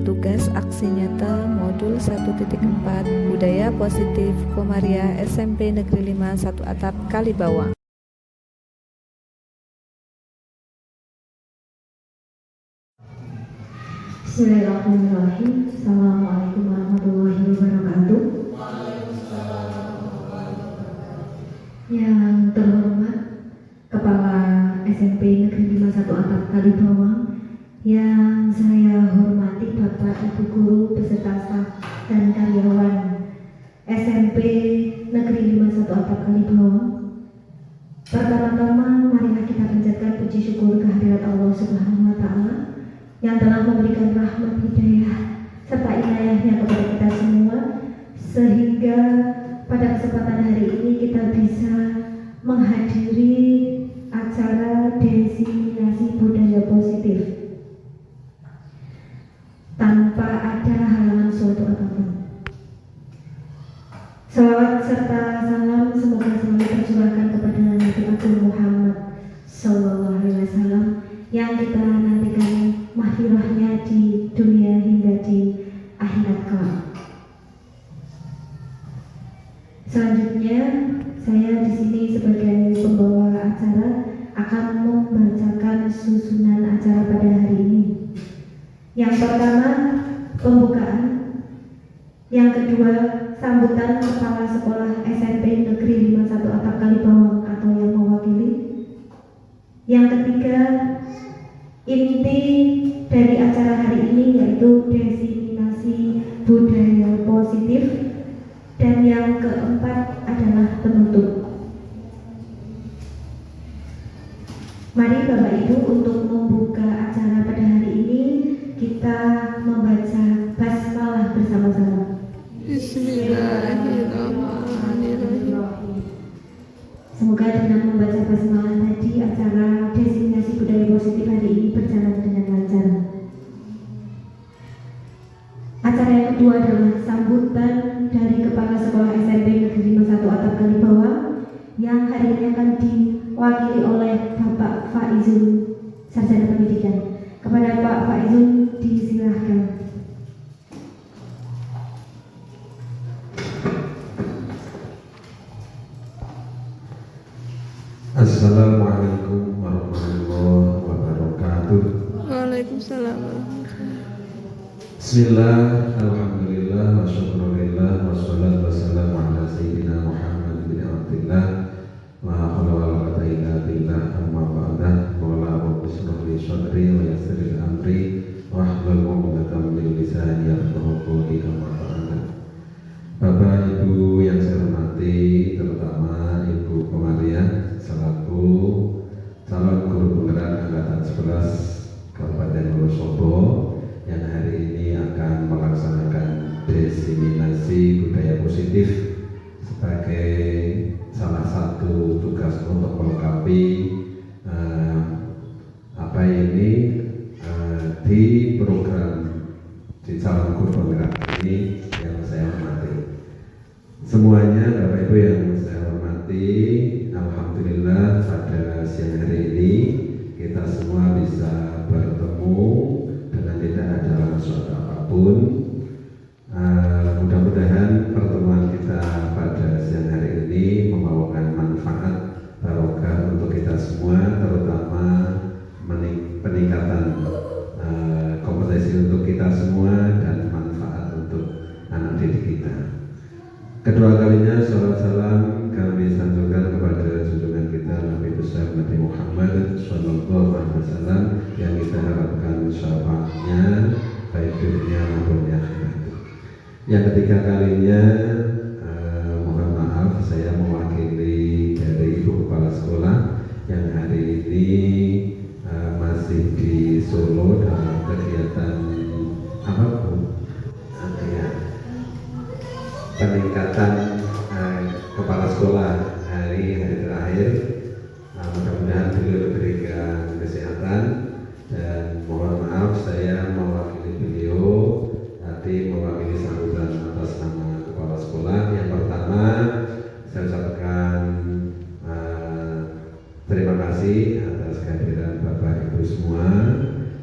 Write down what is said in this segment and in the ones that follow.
tugas aksi nyata modul 1.4 Budaya Positif Komaria SMP Negeri 5 Satu Atap Kalibawang. Bismillahirrahmanirrahim. Assalamualaikum warahmatullahi wabarakatuh. Yang terhormat Kepala SMP Negeri 5 Satu Atap Kalibawang, yang saya hormati Bapak Ibu Guru beserta staf dan karyawan SMP Negeri 5 Satu Atap Kalibawang. Pertama-tama marilah kita panjatkan puji syukur kehadirat Allah Subhanahu wa Ta'ala yang telah memberikan rahmat hidayah serta inayahnya kepada kita semua, sehingga pada kesempatan hari ini kita bisa menghadiri acara diseminasi budaya positif tanpa ada halangan suatu apapun. Salawat serta salam semoga selalu tercurahkan kepada Nabi Agung Muhammad Sallallahu Alaihi Wasallam yang kita nantikan mahfirahnya di dunia hingga di akhirat kelak. Selanjutnya, saya di sini sebagai pembawa acara akan membacakan susunan acara pada hari ini. Yang pertama, pembukaan. Yang kedua, sambutan Kepala Sekolah SMP Negeri 5 Satu Atap Kalibawang atau yang mewakili. Yang ketiga, inti dari acara hari ini yaitu diseminasi budaya positif, dan yang keempat adalah penutup. Mari Bapak Ibu, untuk membuka acara pada hari ini kita membaca basmalah bersama-sama. Bismillahirrahmanirrahim. Semoga dengan membaca basmalah tadi acara diseminasi budaya positif hari ini berjalan dengan lancar. Acara yang kedua adalah sambutan dari Kepala Sekolah SMP Negeri 5 Satu Atap Kalibawang yang hari ini akan diwakili oleh Bapak Faizul, Sarjana Pendidikan. Kepada Pak Faizul disilahkan. Assalamualaikum warahmatullahi wabarakatuh. Waalaikumsalam warahmatullahi. Bismillah, alhamdulillah, wa syukurillah, wa salatu wassalamu ala sayyidina Muhammad bin Abdillah, la hawla wa la quwwata illa billah, amma ba'dah. Qala rabbi shrah li sadri wa yassir li amri wahlul 'uqdatam min lisani yafqahu qawli, amma ba'dah. Bapak Ibu yang saya hormati, terutama Ibu Komaria selaku calon guru penggerak angkatan 11 Kabupaten Wonosobo yang hari ini akan melaksanakan diseminasi budaya positif sebagai salah satu tugas untuk melengkapi di program di calon guru penggerak ini yang saya hormati. Semuanya Bapak Ibu yang saya hormati, alhamdulillah pada siang hari ini kita semua bisa bertemu dengan tidak ada halangan suatu apapun. Mudah-mudahan pertemuan kita pada siang hari ini membawakan manfaat barokah untuk kita semua, terutama peningkatan kompetensi untuk kita semua dan manfaat untuk anak didik kita. Kedua kalinya salawat salam kami sanjungkan kepada junjungan kita Nabi besar Nabi Muhammad Sallallahu Alaihi Wasallam yang kita harapkan syafaatnya baik dunia maupun di akhirat. Yang ketiga kalinya, mohon maaf saya mewakili dari Ibu Kepala Sekolah yang hari ini masih di Solo dalam kegiatan apa Bu? Peningkatan kepala sekolah hari terakhir. Mudah-mudahan beliau diberikan kesehatan, dan mohon maaf saya mewakili beliau tadi mewakili sambutan atas nama kepala sekolah. Yang pertama saya ucapkan terima kasih atas kehadiran Bapak Ibu semua.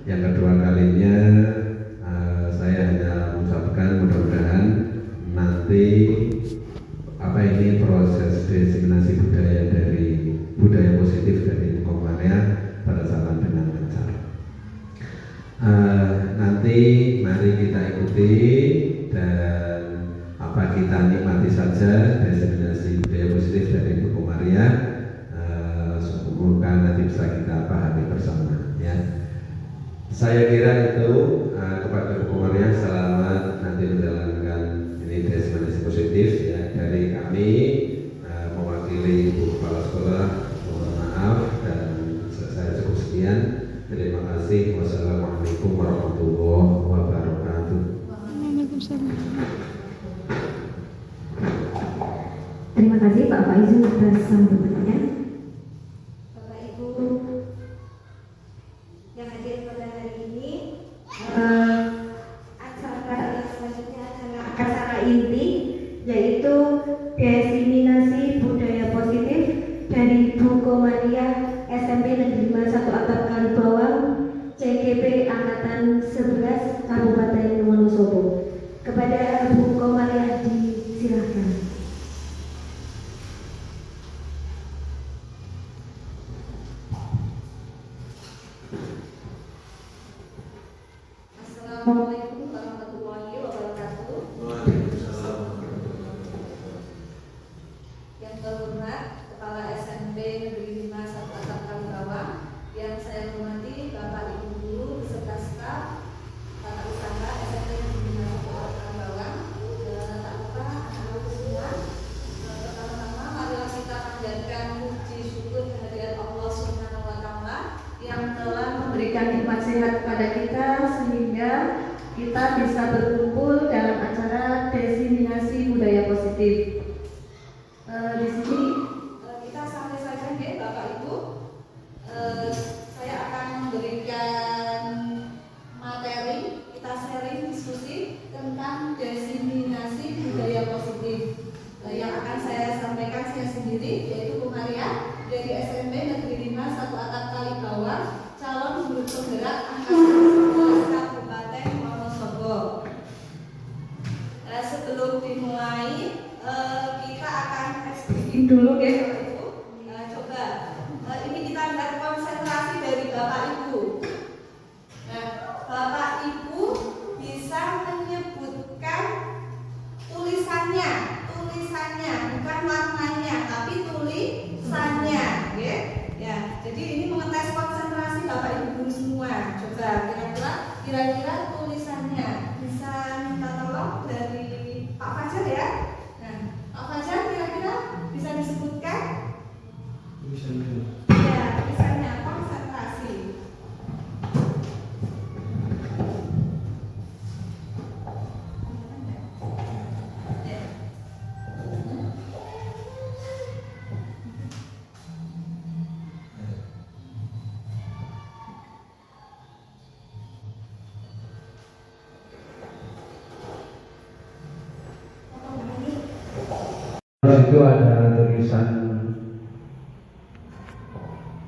Yang kedua kalinya saya mari kita ikuti dan kita nikmati saja diseminasi budaya positif dari Ibu Komaria. Semoga nanti bisa kita pahami bersama ya. Saya kira itu kepada Ibu Komaria, selamat nanti menjalankan ini diseminasi positif ya. Dari kami mewakili Ibu Kepala Sekolah, mohon maaf dan saya cukup sekian. Terima kasih. Wassalamualaikum warahmatullahi wabarakatuh. Terima kasih Pak Faizu atas sambutannya. Bapak Ibu yang hadir pada hari ini, acara selanjutnya adalah acara inti, yaitu diseminasi budaya positif dari Bu Komaria SMP Negeri 5 1 Atap Kalibawang, CGP Angkatan 11 Kabupaten Wonosobo. Kepada Bu Komaria disilahkan. Assalamualaikum warahmatullahi wabarakatuh. Yang terhormat Kepala SMP Negeri 5 1 Atap Kalibawang, yang saya hormati Bapak Ibu Guru beserta staf tata usaha SMP Negeri 5 1 Atap Kalibawang, tak lupa anak-anak semua. Pertama-tama marilah kita panjatkan puji syukur kehadirat Allah Subhanahu wa Ta'ala yang telah memberikan nikmat sehat kepada kita sehingga kita bisa berkumpul dalam acara diseminasi budaya positif. Di sini kita sampai saja nih Bapak Ibu. Saya akan memberikan materi, kita sharing diskusi tentang diseminasi budaya positif. Yang akan saya sampaikan saya sendiri, yaitu Bu Maria dari SMP Negeri 5 1 Atap Kalibawang, calon guru penggerak angkatan 11 Kabupaten Wonosobo. Sebelum dimulai, kita akan eksplisit dulu ya Bapak Ibu. Coba ini kita lihat konsentrasi dari Bapak Ibu. Nah, Bapak Ibu bisa menyebutkan tulisannya, bukan warnanya, tapi tulisannya, ya. Ya, jadi ini mengetes konsentrasi Bapak Ibu guru semua. Coba kira-kira tulisannya bisa minta tolong dari Pak Fajar ya. Nah, Pak Fajar kira-kira bisa disebutkan? Ya, tulisannya konsentrasi. Itu ada tulisan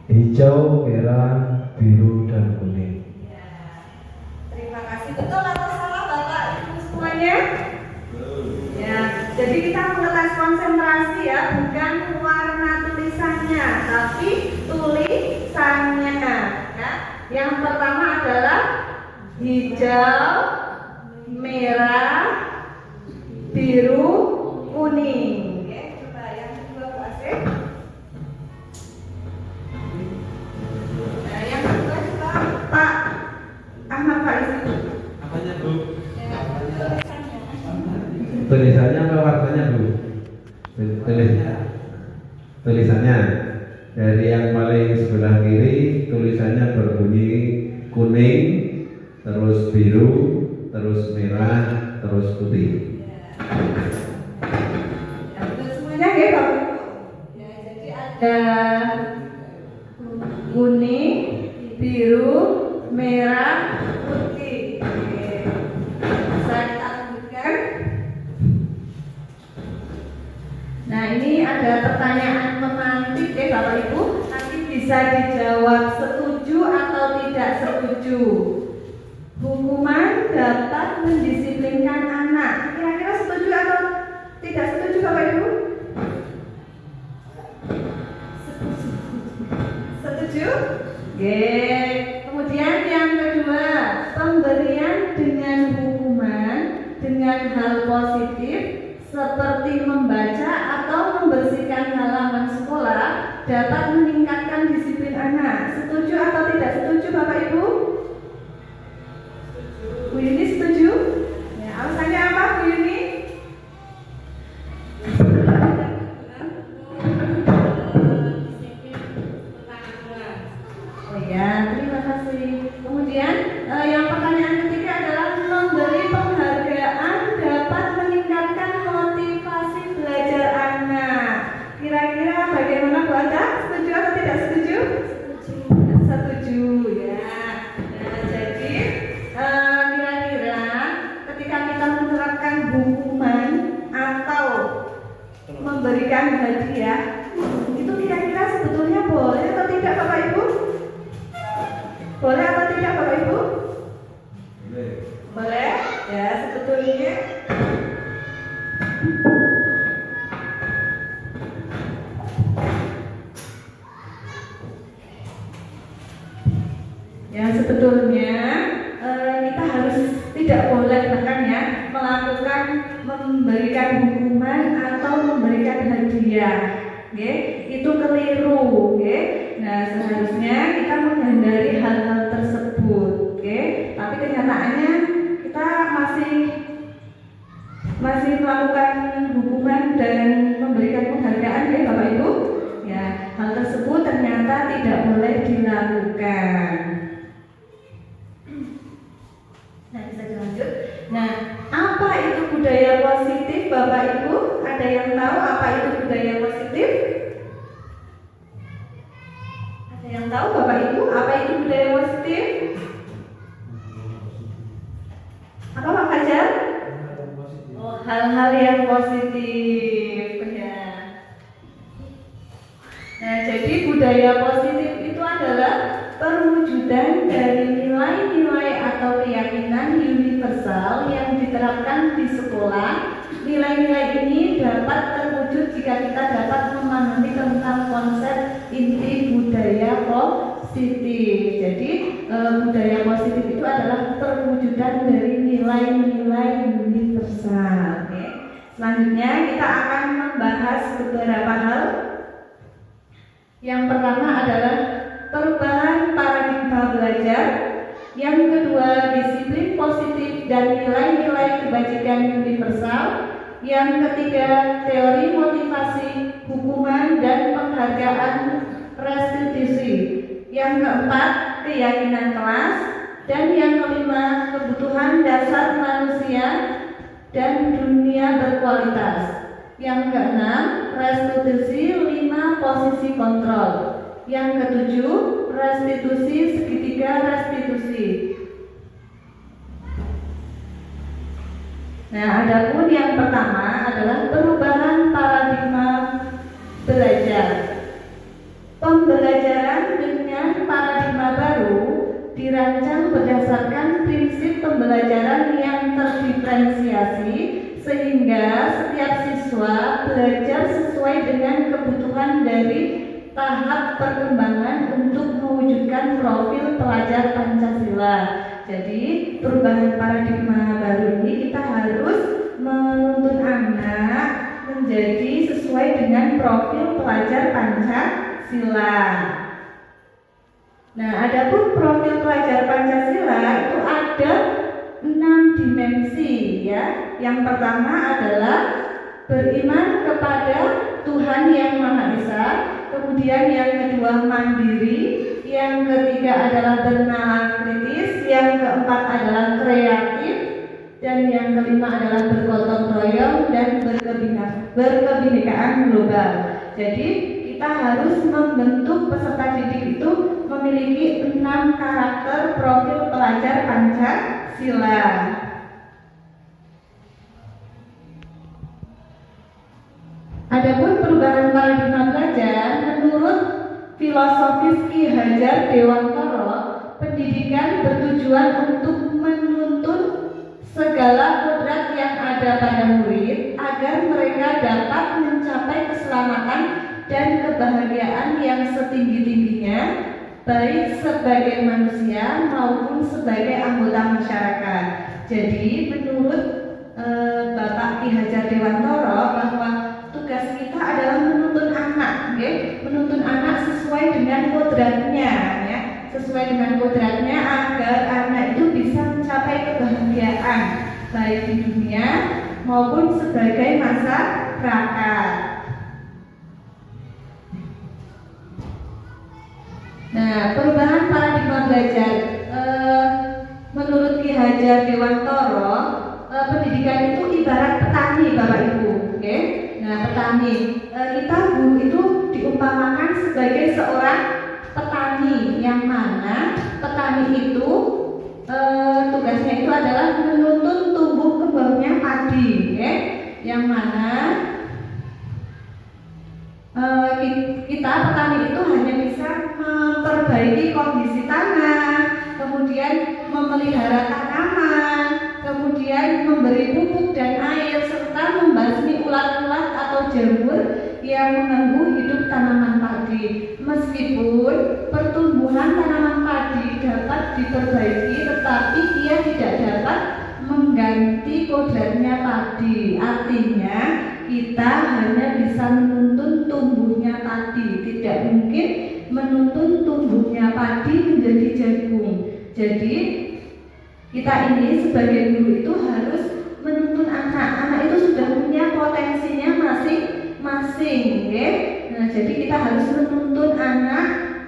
hijau, merah, biru, dan kuning. Ya, terima kasih. Betul atau salah Bapak Ibu semuanya? Ya, jadi kita mengetes konsentrasi ya, bukan warna tulisannya, tapi tulisannya. Ya. Yang pertama adalah hijau, merah, biru, kuning. Coba yang kedua Bu Asep. Nah, yang kedua coba Pak Ahmad Faiz. Apanya Bu? Ya, tulisannya. Tulisannya apa warnanya Bu? Tulisannya dari yang paling sebelah kiri, tulisannya berbunyi kuning, terus biru, terus merah, terus putih. Semuanya ya Bapak Ibu. Ya, jadi ada kuning, biru, merah, putih. Oke. Bisa kita lanjutkan. Nah, ini ada pertanyaan pemantik ya Bapak Ibu. Nanti bisa dijawab setuju atau tidak setuju. Hukuman dapat mendisiplinkan anak. Kira-kira setuju atau tidak setuju Bapak Ibu? Setuju? Kemudian yang kedua, pemberian dengan dengan hal positif seperti membaca atau membersihkan halaman sekolah dapat meningkatkan disiplin anak. Setuju atau tidak setuju Bapak Ibu? Bu Yuni setuju? Ya, alasannya apa Bu Yuni? Oh ya, terima kasih. Kemudian yang pertanyaan ketiga adalah memberi penghargaan dapat meningkatkan motivasi belajar anak. Kira-kira bagaimana Bu Aca? Setuju atau tidak setuju? Setuju ya. Nah, jadi kira-kira ketika kita menerapkan hukuman atau memberikan hadiah, itu kira-kira sebetulnya boleh atau tidak Bapak Ibu? Boleh atau tidak Bapak Ibu? Boleh. Ya, sebetulnya kita harus tidak boleh bahkan ya melakukan memberikan hukuman atau memberikan hadiah. Itu keliru. Nah, seharusnya kita menghindari hal-hal tersebut. Tapi kenyataannya kita masih melakukan hukuman dan memberikan penghargaan ya Bapak Ibu. Ya, hal tersebut ternyata tidak boleh dilakukan. Nah, bisa dilanjut. Nah, apa itu budaya positif Bapak Ibu? Ada yang tahu apa itu budaya positif? Ada yang tahu Bapak Ibu apa itu budaya positif? Apa Pak Fajar? Oh, hal-hal yang positif ya. Nah, jadi budaya positif itu adalah perwujudan dari nilai-nilai atau keyakinan universal yang diterapkan di sekolah. Nilai-nilai ini dapat terwujud jika kita dapat memahami tentang konsep inti budaya positif. Jadi budaya positif itu adalah perwujudan dari nilai-nilai universal. Selanjutnya kita akan membahas beberapa hal. Yang pertama adalah perubahan paradigma belajar. Yang kedua, disiplin positif dan nilai-nilai kebajikan universal. Yang ketiga, teori motivasi, hukuman dan penghargaan restitusi. Yang keempat, keyakinan kelas. Dan yang kelima, kebutuhan dasar manusia dan dunia berkualitas. Yang keenam, restitusi 5 posisi kontrol. Yang ketujuh, restitusi segitiga restitusi. Nah, adapun yang pertama adalah perubahan paradigma belajar. Pembelajaran dengan paradigma baru dirancang berdasarkan prinsip pembelajaran yang terdiferensiasi sehingga setiap siswa belajar sesuai dengan kebutuhan dari tahap perkembangan untuk mewujudkan profil pelajar Pancasila. Jadi perubahan paradigma baru ini kita harus menuntun anak menjadi sesuai dengan profil pelajar Pancasila. Nah, adapun profil pelajar Pancasila itu ada 6 dimensi ya. Yang pertama adalah beriman kepada Tuhan Yang Maha Esa. Kemudian yang kedua mandiri, yang ketiga adalah bernalar kritis, yang keempat adalah kreatif, dan yang kelima adalah bergotong royong dan berkebinekaan global. Jadi kita harus membentuk peserta didik itu memiliki 6 karakter profil pelajar Pancasila. Adapun perubahan paradigma belajar menurut filosofis Ki Hajar Dewantara, pendidikan bertujuan untuk menuntun segala kodrat yang ada pada murid agar mereka dapat mencapai keselamatan dan kebahagiaan yang setinggi-tingginya, baik sebagai manusia maupun sebagai anggota masyarakat. Jadi menurut Bapak Ki Hajar Dewantoro bahwa tugas kita adalah menuntun anak, menuntun anak sesuai dengan kodratnya, ya, sesuai dengan kodratnya agar anak itu bisa mencapai kebahagiaan baik di dunia maupun sebagai masyarakat. Nah, perubahan paradigma belajar menurut Ki Hajar Dewantoro, pendidikan itu ibarat petani, Bapak Ibu, oke? Nah, petani, kita guru itu diumpamakan sebagai seorang petani, yang mana petani itu tugasnya itu adalah menuntun tumbuh kembangnya padi, oke? Yang mana kita petani itu hanya bisa memperbaiki kondisi tanah, kemudian memelihara tanaman, kemudian memberi pupuk dan air, serta membasmi ulat-ulat atau jamur yang mengganggu hidup tanaman padi. Meskipun pertumbuhan tanaman padi dapat diperbaiki, tetapi ia tidak dapat mengganti kodratnya padi. Artinya kita hanya bisa menuntun tumbuhnya padi, tidak mungkin menuntun tumbuhnya padi menjadi jagung. Jadi kita ini sebagai guru itu harus menuntun anak. Anak itu sudah punya potensinya masing-masing, okay? Nah, jadi kita harus menuntun anak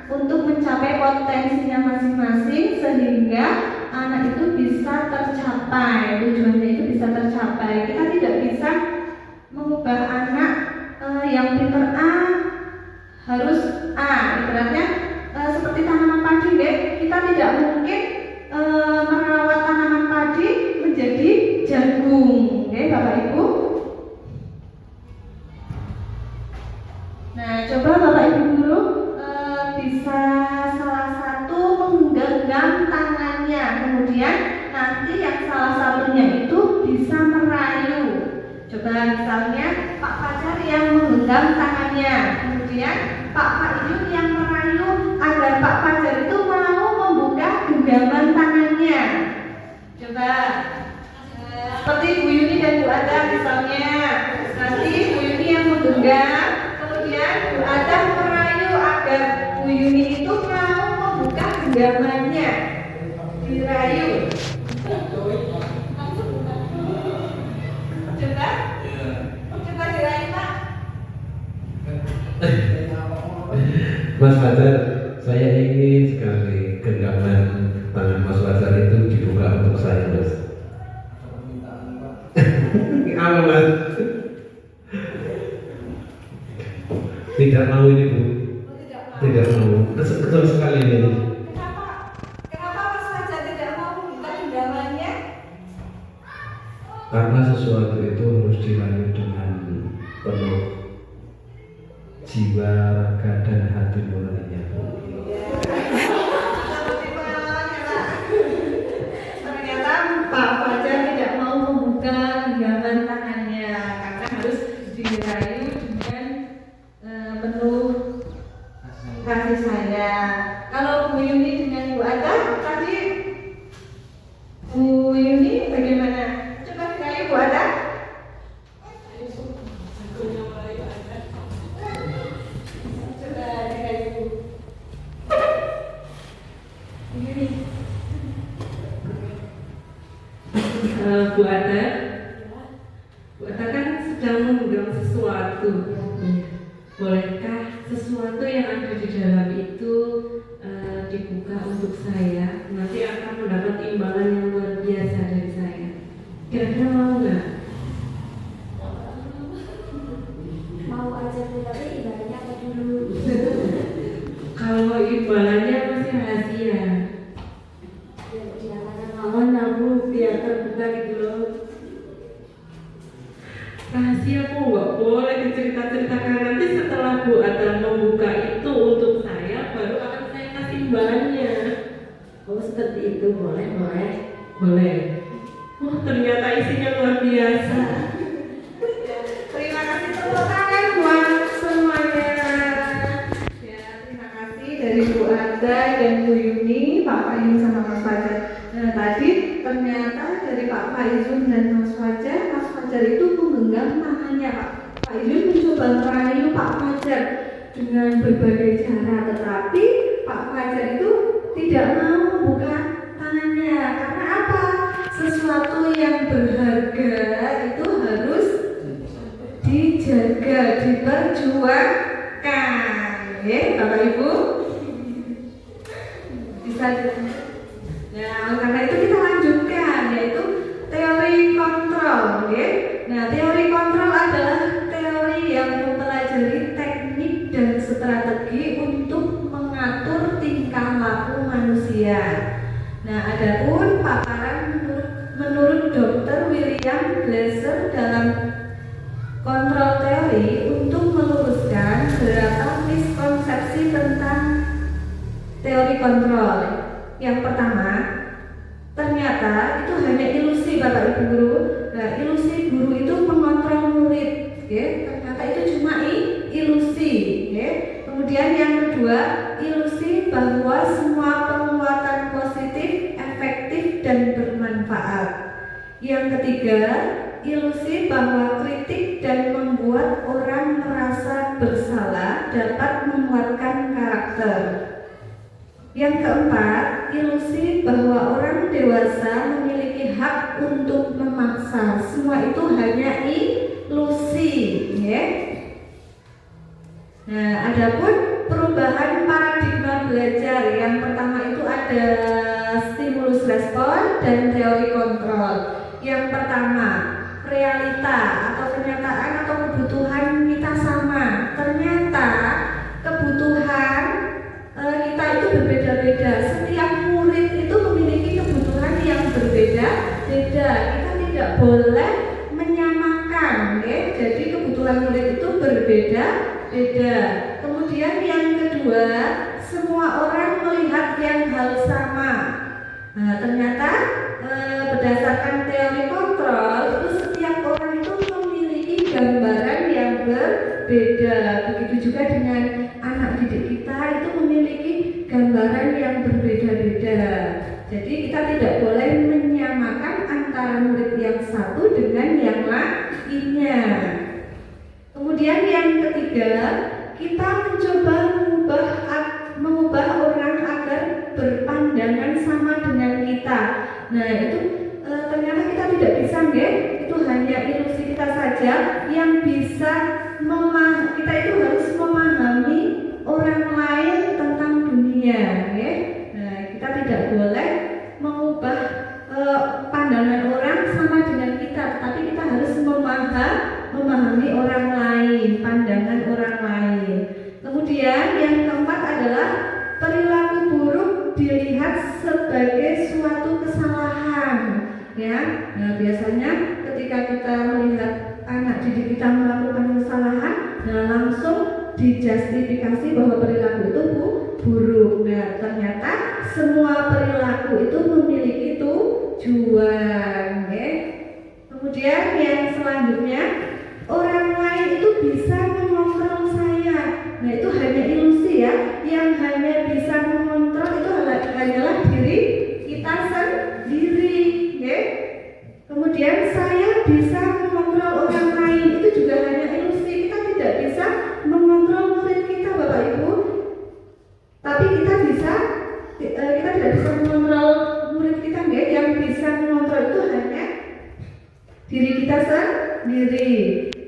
untuk mencapai potensinya masing-masing sehingga anak itu bisa tercapai, tujuannya itu bisa tercapai. Kita tidak bisa mengubah anak yang pintar A harus A, ibaratnya seperti tanaman padi, kita tidak mungkin merawat tanaman padi menjadi jagung, Bapak Ibu. Nah, coba Bapak Ibu guru bisa salah satu menggenggam tangannya, kemudian nanti yang salah satunya itu bisa merayu. Coba misalnya Pak Fajar yang menggenggam tangannya, kemudian Pak Fahyun yang merayu agar Pak Fajar itu mau membuka genggaman tangannya. Coba seperti Bu Yuni dan Bu Ada misalnya, nanti Bu Yuni yang menggenggam, kemudian Bu Ada merayu agar Bu Yuni itu mau membuka genggamannya, dirayu. Coba dirayu Pak. Mas Fajar, saya ingin sekali genggaman tangan Mas Fajar itu dibuka untuk saya, Mas. Apa, Mas? Tidak mau ini, Bu. Tidak mau. Betul sekali ini. Kenapa Mas Fajar tidak mau membuka genggamannya? Karena sesuatu itu harus dirayu dengan penuh jiwa, raga, dan hati nuraninya. Ternyata Pak Fajar tidak mau membuka genggaman tangannya karena harus dirayu dengan penuh kasih sayang. Kalau Bu Yuni dengan Bu Ada tadi, Bu Yuni bagaimana? Coba dirayu Bu Ada. Bu Ada kan sedang menggenggam sesuatu. Bolehkah sesuatu yang ada di dalam itu dibuka untuk saya? Nanti akan mendapat imbalan yang luar biasa dari saya. Kira-kira mau nggak? Mau aja, tapi ibaratnya apa dulu? Kalau imbalannya masih rahasia. Mohon aku biar terbuka gitu loh. Rahasia kok nggak boleh dicerita-ceritakan. Nanti setelah Bu Ada membuka itu untuk saya, baru akan saya kasih imbalannya. Oh, seperti itu, boleh. Boleh. Oh, ternyata isinya luar biasa. Terima kasih, tepuk tangan buat semuanya. Ya, terima kasih dari Bu Ada dan Bu Yuni, Pak Fahyun sama Mas Fajar. Nah, tadi ternyata dari Pak Faizun dan Mas Fajar itu menggenggam tangannya. Pak Faizun mencoba merayu Pak Fajar dengan berbagai cara, tetapi Pak Fajar itu tidak mau membuka tangannya. Karena apa? Sesuatu yang berharga itu harus dijaga, diperjuangkan. Bapak Ibu bisa. Nah, karena itu kita lanjutkan, yaitu teori kontrol. Nah, teori kontrol adalah teori yang mempelajari teknik dan strategi untuk mengatur tingkah laku manusia. Nah, adapun paparan menurut Dr. William Glasser dalam kontrol teori untuk meluruskan beberapa miskonsepsi tentang teori kontrol. Yang pertama, ternyata itu hanya ilusi Bapak Ibu guru. Nah, ilusi guru itu mengontrol murid, ternyata itu cuma ilusi. Kemudian yang kedua, ilusi bahwa semua penguatan positif, efektif dan bermanfaat. Yang ketiga, ilusi bahwa kritik dan membuat orang merasa bersalah dapat menguatkan karakter. Yang keempat, ilusi bahwa orang dewasa memiliki hak untuk memaksa. Semua itu hanya ilusi, Nah, adapun perubahan paradigma belajar, yang pertama itu ada stimulus respon dan teori kontrol. Yang pertama, realita atau kenyataan atau kebutuhan kita sama. Ternyata kebutuhan kita itu berbeda-beda. Setiap murid itu memiliki kebutuhan yang berbeda-beda. Kita tidak boleh menyamakan, Jadi kebutuhan murid itu berbeda-beda. Kemudian yang kedua, semua orang melihat yang hal sama. Nah, ternyata berdasarkan teori kontrol itu setiap orang itu memiliki gambaran yang berbeda. Begitu juga dengan anak didik kita itu memiliki gambaran yang berbeda-beda. Jadi kita tidak boleh menyamakan antara murid yang satu dengan yang lainnya. Kemudian yang ketiga, kita mencoba mengubah orang agar berpandangan sama dengan kita. Nah, itu ternyata kita tidak bisa, itu hanya ilusi kita saja yang bisa kita itu harus memahami orang lain tentang dunia, Nah, kita tidak boleh mengubah pandangan orang sama dengan kita, tapi kita harus memahami orang lain, pandangan orang lain. Kemudian yang keempat adalah perilaku buruk dilihat sebagai suatu kesalahan, Nah, biasanya ketika kita melihat anak didik kita melakukan kesalahan, langsung dijustifikasi bahwa perilaku itu buruk. Nah, ternyata semua perilaku itu memiliki tujuan, Kemudian yang selanjutnya, orang lain itu bisa mengontrol saya. Nah, itu hanya ilusi, Yang hanya bisa mengontrol itu hanyalah diri kita sendiri, Kemudian saya bisa mengontrol orang lain, itu juga hanya ilusi. Kita tidak bisa mengontrol murid kita, Bapak Ibu. Tapi kita tidak bisa mengontrol murid kita, Yang bisa mengontrol itu hanya diri kita sendiri.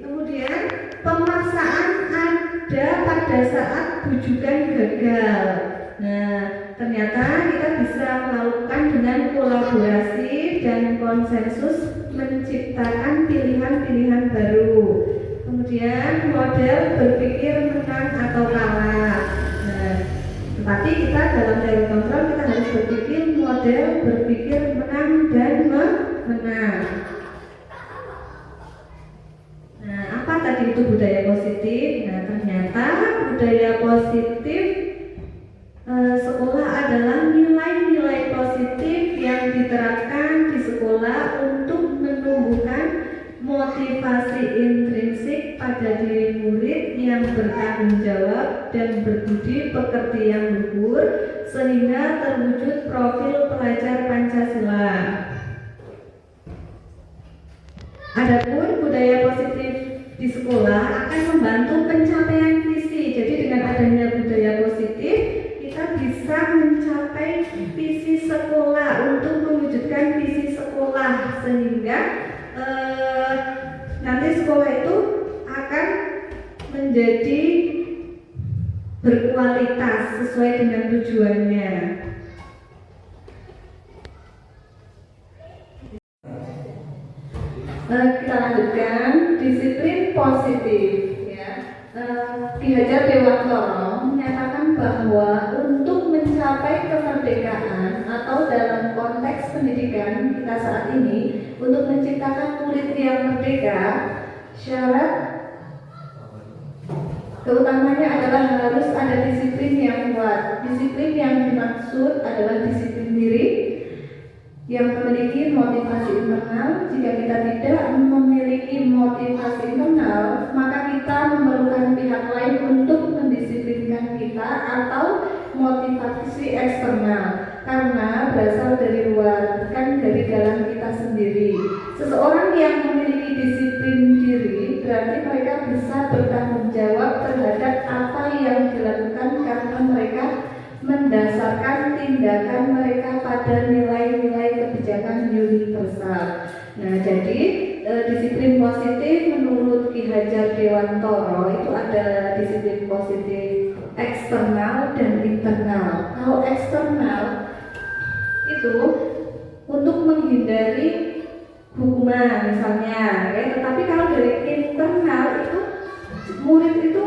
Kemudian pemaksaan ada pada saat bujukan gagal. Nah, ternyata kita bisa melakukan dengan kolaborasi dan konsensus menciptakan pilihan-pilihan baru. Kemudian model berpikir menang atau kalah. Nah, tetapi kita dalam teori kontrol kita harus berpikir model berpikir menang dan menang. Nah, apa tadi itu budaya positif? Nah, ternyata budaya positif sekolah adalah nilai-nilai positif yang diterapkan di sekolah untuk menumbuhkan motivasi intrinsik pada diri murid yang bertanggung jawab dan berbudi pekerti yang luhur sehingga terwujud profil pelajar Pancasila. Adapun budaya positif di sekolah akan membantu pencapaian visi. Jadi dengan adanya budaya positif, kita bisa mencapai visi sekolah untuk mewujudkan visi sekolah sehingga nanti sekolah itu akan menjadi berkualitas sesuai dengan tujuannya. Kita lanjutkan disiplin positif ya. Ki Hajar Dewantara menyatakan bahwa untuk mencapai kemerdekaan atau dalam konteks pendidikan kita saat ini, untuk menciptakan murid yang merdeka, syarat keutamanya adalah harus ada disiplin yang kuat. Disiplin yang dimaksud adalah disiplin diri yang memiliki motivasi internal. Jika kita tidak memiliki motivasi internal, maka kita memerlukan pihak lain untuk mendisiplinkan kita atau motivasi eksternal karena berasal dari luar, bukan dari dalam kita sendiri. Seseorang yang memiliki disiplin diri berarti mereka bisa bertanggung jawab terhadap apa yang dilakukan karena mereka mendasarkan tindakan mereka pada nilai-nilai kebijakan universal. Nah, jadi disiplin positif menurut Ki Hajar Dewantara itu ada disiplin positif eksternal dan internal. Kalau eksternal itu untuk menghindari hukuman misalnya, ya. Tetapi kalau dari internal itu murid itu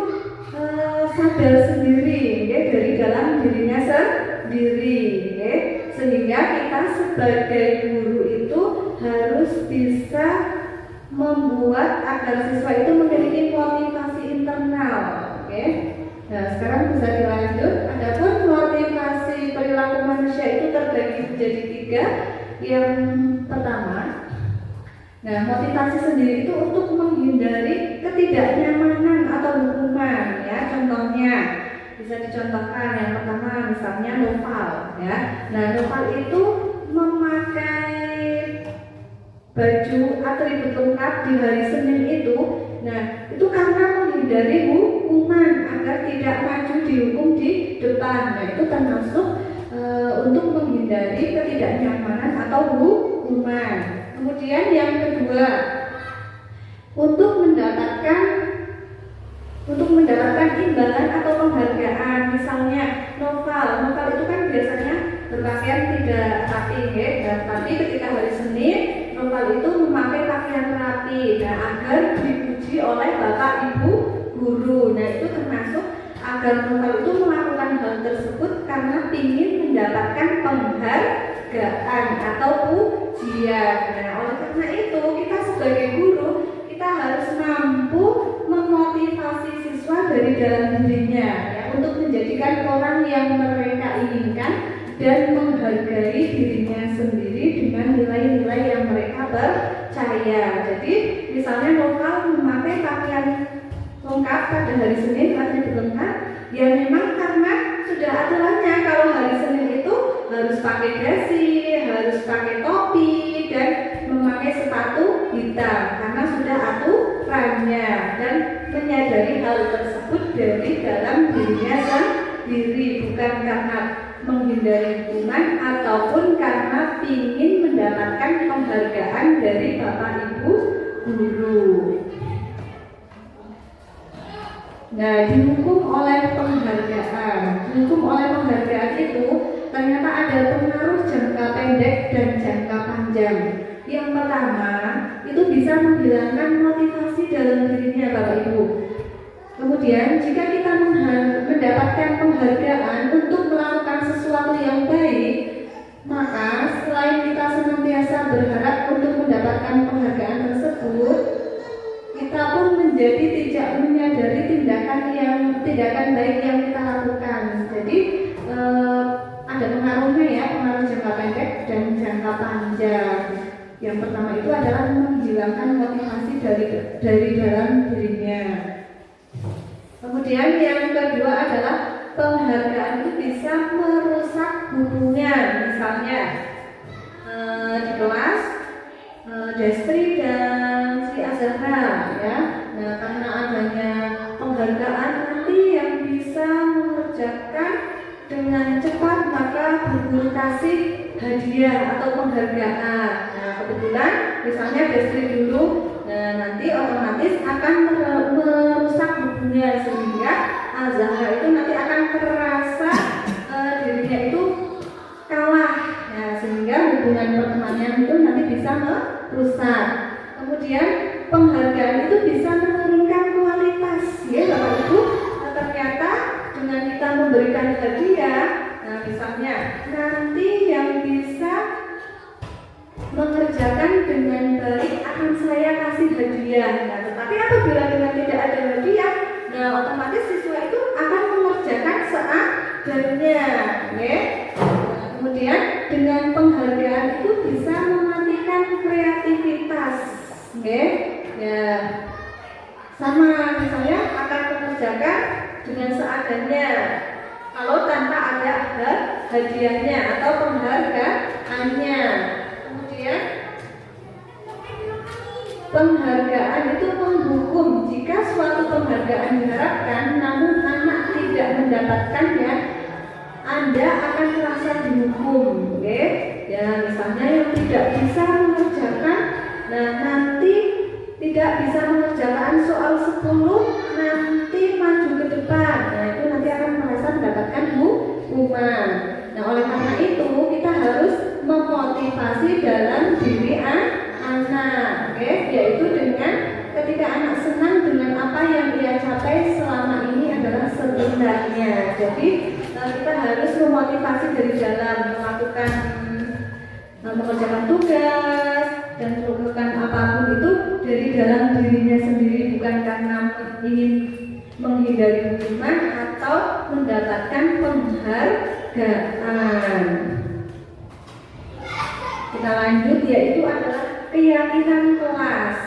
sadar sendiri, ya, dari dalam dirinya sendiri, ya. Sehingga kita sebagai guru itu harus bisa membuat agar siswa itu memiliki motivasi internal, oke. Nah, sekarang bisa dilanjut. Adapun motivasi perilaku manusia itu terbagi menjadi 3. Yang pertama, nah, motivasi sendiri itu untuk menghindari ketidaknyamanan atau hukuman, ya. Contohnya bisa dicontohkan. Yang pertama misalnya noval, ya. Nah, noval itu memakai baju atribut lengkap di hari Senin itu. Nah, itu karena menghindari hukuman agar tidak maju dihukum di depan. Nah, itu termasuk untuk menghindari ketidaknyamanan atau hukuman. Kemudian yang kedua, untuk mendapatkan imbalan atau penghargaan. Misalnya novel itu kan biasanya berpakaian tidak rapi, ya. Tapi ketika hari Senin, novel itu memakai pakaian rapi, nah, agar dipuji oleh bapak ibu guru. Nah, itu termasuk agar novel itu melakukan hal tersebut karena ingin mendapatkan penghargaan atau pujian. Nah, oleh karena itu kita sebagai guru kita harus mampu memotivasi siswa dari dalam dirinya, ya, untuk menjadikan orang yang mereka inginkan dan menghargai dirinya sendiri dengan nilai-nilai yang mereka percaya. Jadi misalnya lokal memakai pakaian lengkap pada hari Senin, atribut lengkap, ya memang karena sudah aturannya kalau hari Senin itu harus pakai dasi, harus pakai topi, dan memakai sepatu hitam karena sudah aturannya, dan menyadari hal tersebut dari dalam dirinya sendiri, bukan karena menghindari hukuman ataupun karena ingin mendapatkan penghargaan dari bapak ibu guru. Nah, dihukum oleh penghargaan. Dihukum oleh penghargaan itu ternyata ada pengaruh jangka pendek dan jangka panjang. Yang pertama, itu bisa menghilangkan motivasi dalam dirinya Bapak Ibu. Kemudian, jika kita mendapatkan penghargaan untuk melakukan sesuatu yang baik, maka selain kita senantiasa berharap untuk mendapatkan penghargaan tersebut, kita pun menjadi tidak menyadari tindakan baik yang kita lakukan. Jadi ada pengaruhnya, ya, pengaruh jangka pendek dan jangka panjang. Yang pertama itu adalah menghilangkan motivasi dari dalam dirinya. Kemudian yang kedua adalah penghargaan itu bisa merusak hubungan. Misalnya di kelas Destri dan Al-Azhar ya. Nah, karena adanya penghargaan nanti yang bisa mengerjakan dengan cepat maka berguru kasih hadiah atau penghargaan. Nah, kebetulan misalnya Destri dulu, nah nanti otomatis akan merusak hubungan sehingga Al-Zahra itu nanti akan terasa dirinya itu kalah. Nah, sehingga hubungan pertemanan itu nanti bisa merusak. Kemudian penghargaan itu bisa menurunkan kualitas ya Bapak Ibu. Ternyata dengan kita memberikan hadiah, nah misalnya nanti yang bisa mengerjakan dengan baik akan saya kasih hadiah. Nah, tetapi apabila dengan tidak ada hadiah, nah otomatis siswa itu akan mengerjakan seadanya, ya. Nah, kemudian dengan penghargaan itu bisa mematikan kreativitas, ya. Ya, sama misalnya akan mengerjakan dengan seadanya kalau tanpa ada hadiahnya atau penghargaannya. Kemudian penghargaan itu menghukum. Jika suatu penghargaan diharapkan namun anak tidak mendapatkannya, Anda akan merasa dihukum, oke? Ya, misalnya yang tidak bisa mengerjakan, nah nanti tidak bisa mengerjakan soal 10, nanti maju ke depan. Nah, itu nanti akan merasa mendapatkan hukuman. Nah, oleh karena itu kita harus memotivasi dalam diri anak, oke? Yaitu dengan ketika anak senang dengan apa yang ia capai selama ini adalah sebenarnya. Jadi kita harus memotivasi dari dalam melakukan mengerjakan tugas dan melakukan apapun itu dari dalam dirinya sendiri, bukan karena ingin menghindari hukuman atau mendapatkan penghargaan. Kita lanjut, yaitu adalah keyakinan kelas.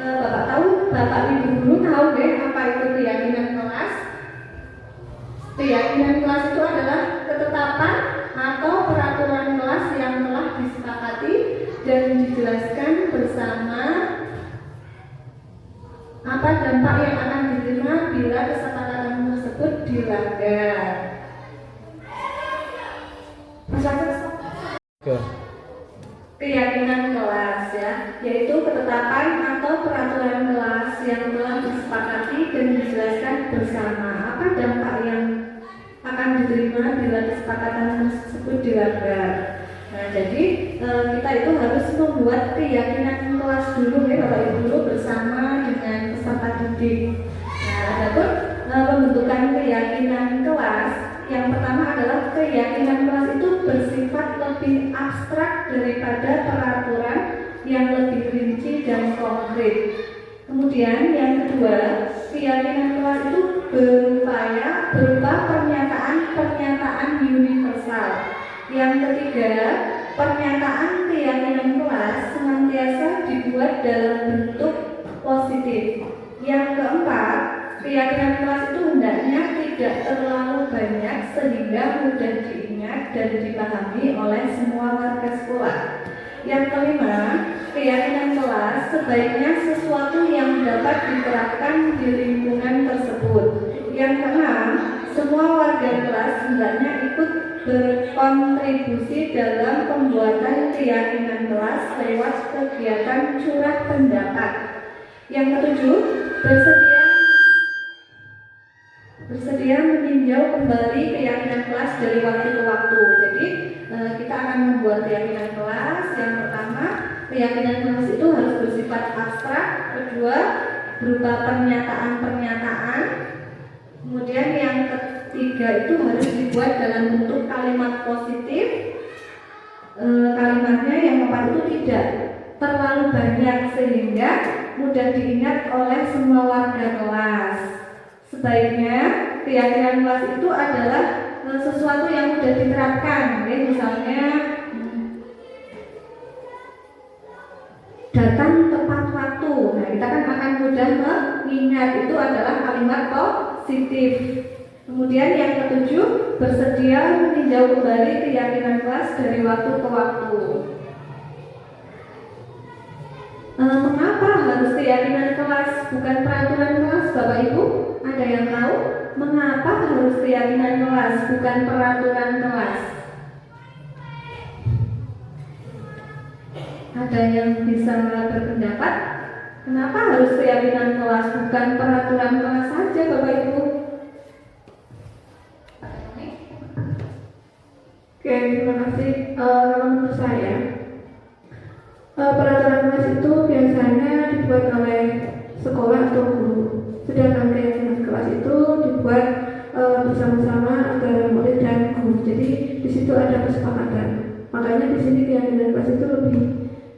Bapak tahu, Bapak Ibu guru tahu apa itu keyakinan kelas? Keyakinan kelas itu adalah ketetapan atau peraturan kelas yang telah disepakati dan dijelaskan bersama apa dampak yang akan diterima bila kesepakatan tersebut dilanggar. Keyakinan kelas ya, yaitu ketetapan atau peraturan kelas yang telah disepakati dan dijelaskan bersama apa dampak yang akan diterima bila kesepakatan tersebut dilanggar. Nah, jadi kita itu harus membuat keyakinan kelas dulu ya Bapak Ibu dulu bersama dengan peserta didik. Nah, adapun pembentukan keyakinan kelas, yang pertama adalah keyakinan kelas itu bersifat lebih abstrak daripada peraturan yang lebih rinci dan konkret. Kemudian yang kedua, keyakinan kelas itu berupa pernyataan universal. Yang ketiga, pernyataan keyakinan kelas senantiasa dibuat dalam bentuk positif. Yang keempat, keyakinan kelas itu hendaknya tidak terlalu banyak sehingga mudah diingat dan dipahami oleh semua warga sekolah. Yang kelima, keyakinan kelas sebaiknya sesuatu yang dapat diterapkan di lingkungan tersebut. Yang keenam, semua warga kelas hendaknya ikut berkontribusi dalam pembuatan keyakinan kelas lewat kegiatan curah pendapat. Yang ketujuh, bersedia meninjau kembali keyakinan kelas dari waktu ke waktu. Jadi kita akan membuat keyakinan kelas. Yang pertama, keyakinan kelas itu harus bersifat abstrak. Kedua, berupa pernyataan-pernyataan. Kemudian yang ketiga itu harus dibuat dalam bentuk kalimat positif. Kalimatnya yang keempat itu tidak terlalu banyak sehingga mudah diingat oleh semua warga kelas. Sebaiknya keyakinan kelas itu adalah sesuatu yang mudah diterapkan, ya, misalnya datang tepat waktu. Nah, kita kan akan mudah mengingat, itu adalah kalimat positif. Kemudian yang ketujuh, bersedia meninjau kembali keyakinan kelas dari waktu ke waktu. Mengapa harus harus keyakinan kelas bukan peraturan kelas, Bapak Ibu? Ada yang tahu? Mengapa harus keyakinan kelas bukan peraturan kelas? Ada yang bisa berpendapat? Kenapa harus keyakinan kelas bukan peraturan kelas saja, Bapak Ibu? Oke, terima kasih. Kalau menurut saya, peraturan kelas itu biasanya dibuat oleh sekolah atau guru. Sedangkan keyakinan kelas itu dibuat bersama-sama antara murid dan guru. Jadi di situ ada kesepakatan. Makanya di sini keyakinan kelas itu lebih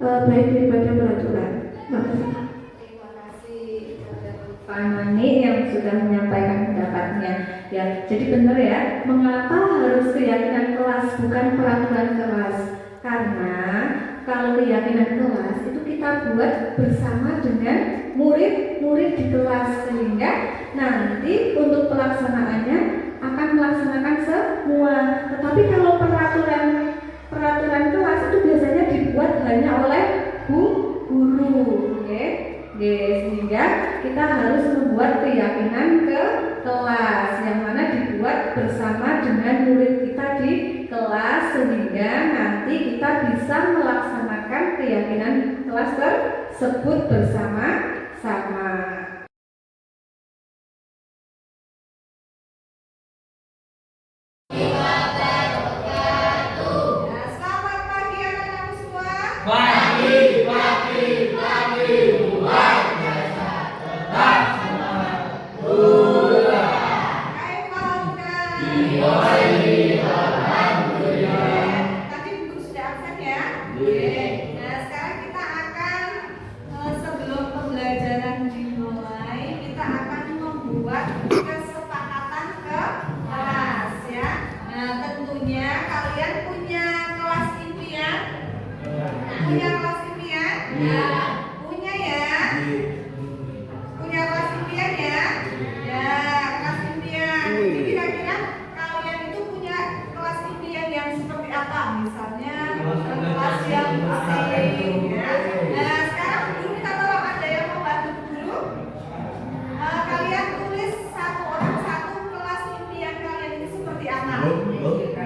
baik daripada peraturan. Terima kasih. Terima kasih Pak Nani yang sudah menyampaikan pendapatnya. Ya, jadi benar ya, mengapa harus keyakinan kelas bukan peraturan kelas? Karena kalau keyakinan kelas itu kita buat bersama dengan murid-murid di kelas, sehingga nanti untuk pelaksanaannya akan melaksanakan semua. Tetapi kalau peraturan kelas itu biasanya dibuat hanya oleh guru, oke? Sehingga kita harus membuat keyakinan ke kelas yang mana dibuat bersama dengan murid kita di kelas, sehingga nanti kita bisa melaksanakan keyakinan kelas tersebut bersama-sama. Selamat pagi anak-anak semua. Tadi buku sudah absen ya. Nah, sekarang kita akan sebelum pembelajaran dimulai, kita akan membuat kesepakatan ke kelas ya. Nah, tentunya kalian punya kelas impian. Punya kelas impian? Punya ya. Punya kelas impian ya? Ya, kelas impian. Jadi kira-kira kalian itu punya kelas impian yang seperti apa? Misalnya kelas yang pusing ya. Nah, sekarang dulu kita tolong ada yang membantu dulu. Kalian tulis satu orang satu kelas impian kalian ini seperti apa?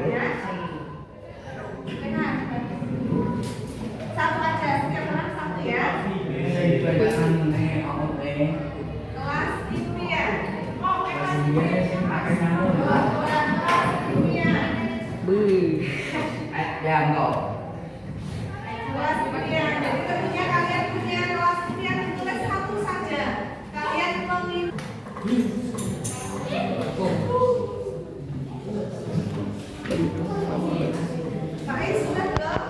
Ya. Benar. Satu aja, setiap orang satu ya. Kelas impian. Oh, kelas impian. Kelas impian. Kelas impian. Jadi tentunya kalian punya kelas impian, tulis satu saja. Kalian Baik, sudah belum?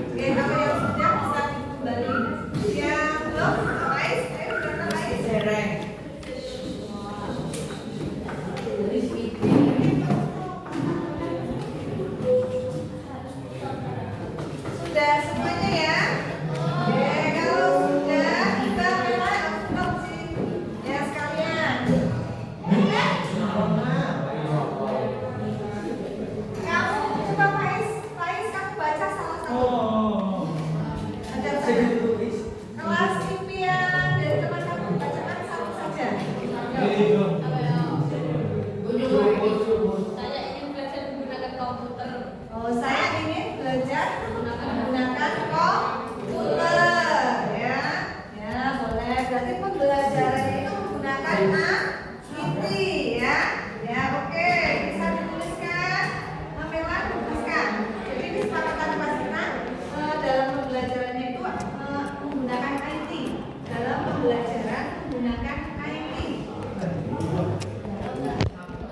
Oke, kalau yang sudah bisa kembali. Yang belum, Rais, sudah Rais? Sudah semuanya ya? Oke, kalau sudah kita memang ya sekalian. Kamu coba Faiz, kamu baca salah satu. Ada kelas impian dari teman kamu, bacakan satu saja. Saya ingin belajar menggunakan komputer. Oh, saya ingin belajar menggunakan komputer ya. Ya, boleh. Berarti pembelajarannya itu menggunakan IT ya. Ya, oke. Bisa dituliskan. Pamela tuliskan. Jadi kesepakatan Mas kita dalam pembelajarannya itu menggunakan IT. Dalam pembelajaran menggunakan IT.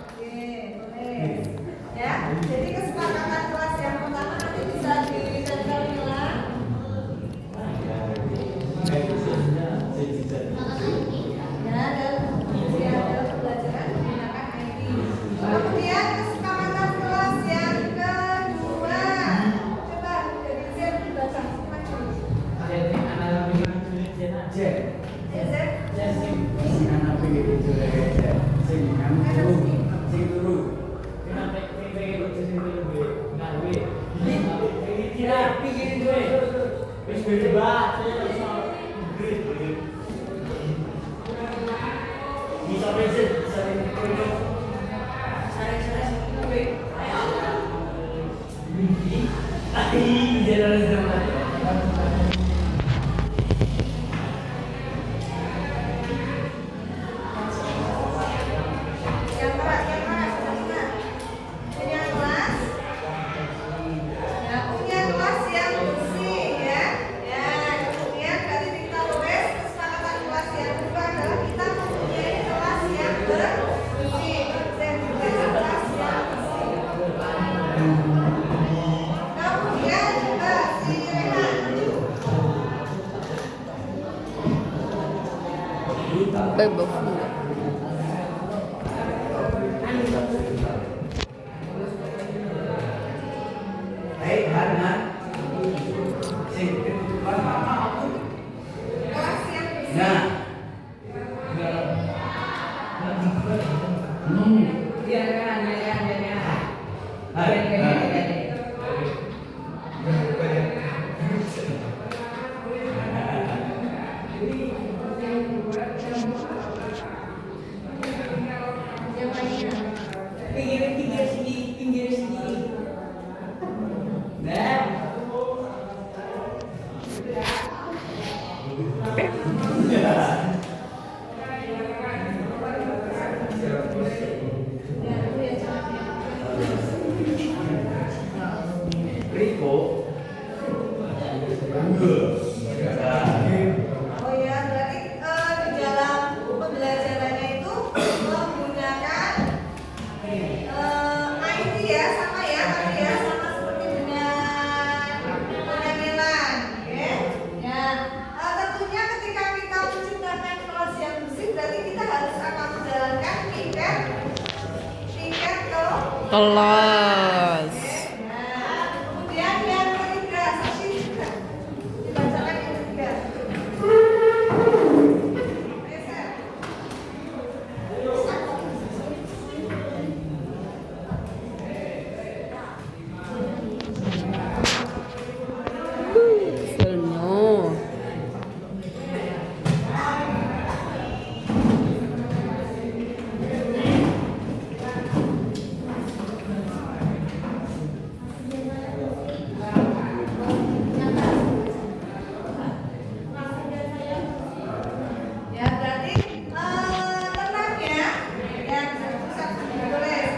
Oke, boleh. Ya, jadi kesepakatan kelas yang pertama nanti bisa dicatat ulang. Ya, dalam pembelajaran menggunakan IT. Kemudian kesepakatan kelas yang kedua. Coba dari Z dibaca. Z. Oh ya, berarti di dalam pembelajarannya itu menggunakan IT ya, sama ya, tadi ya, sama seperti dengan penyamelan, ya. Ya, tentunya ketika kita menciptakan kelas yang bersih, berarti kita harus akan menjalankan piket kelas. Kemudian yang ketiga, saksi juga dibacakan yang ketiga. Selno. Ya, berarti tenangnya yang bisa ditulis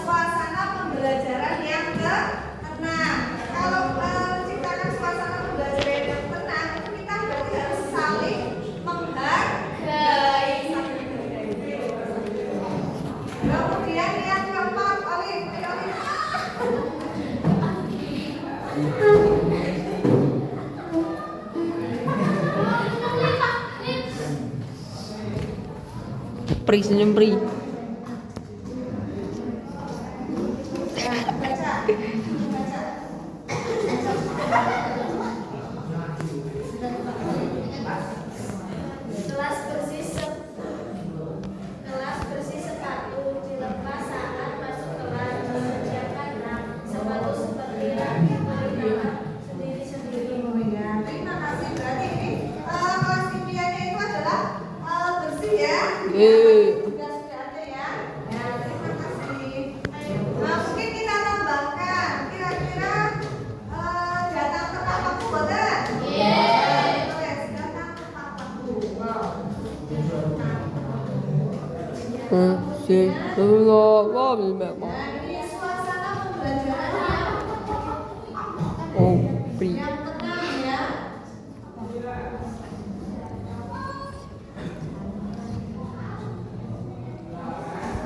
suasana pembelajaran yang tenang. Kalau menciptakan suasana pembelajaran yang tenang, itu kita berarti harus saling menghargai. Kemudian yang keempat, Olive, ayo Olive. Pri senyum pri. Ya, baca. Kelas bersih sepatu dilepas saat masuk kelas, mengerjakan sepatu seperti rapi menggunakan sendiri-sendiri. Oh ya, terima kasih. Berarti ini kelas kimianya itu adalah bersih ya. Juga sudah ada ya. Ya, terima kasih. Mungkin kita tambahkan kira-kira datang tepat waktu betul? Yes, datang tepat waktu. Wow. Nah, ini suasana pembelajaran Oh, pri. yang tenang ya.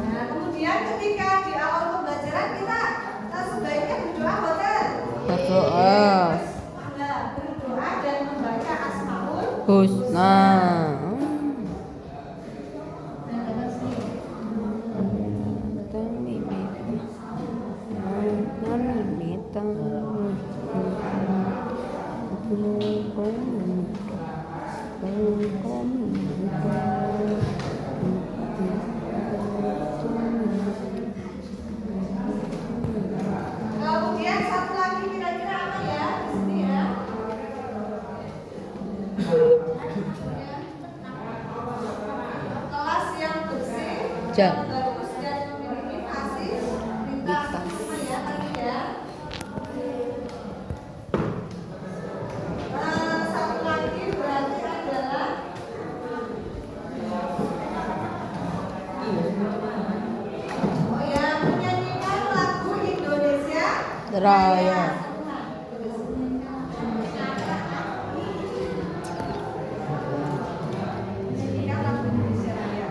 Nah, kemudian ketika di awal pembelajaran kita sebaiknya berdoa betul. Berdoa. Nah, berdoa dan membaca Asmaul. Husna. Bagus dan memiliki pasif lintas sama ya tadi ya. Satu lagi berarti adalah oh ya, menyanyikan lagu Indonesia Raya. Menyanyikan lagu Indonesia Raya.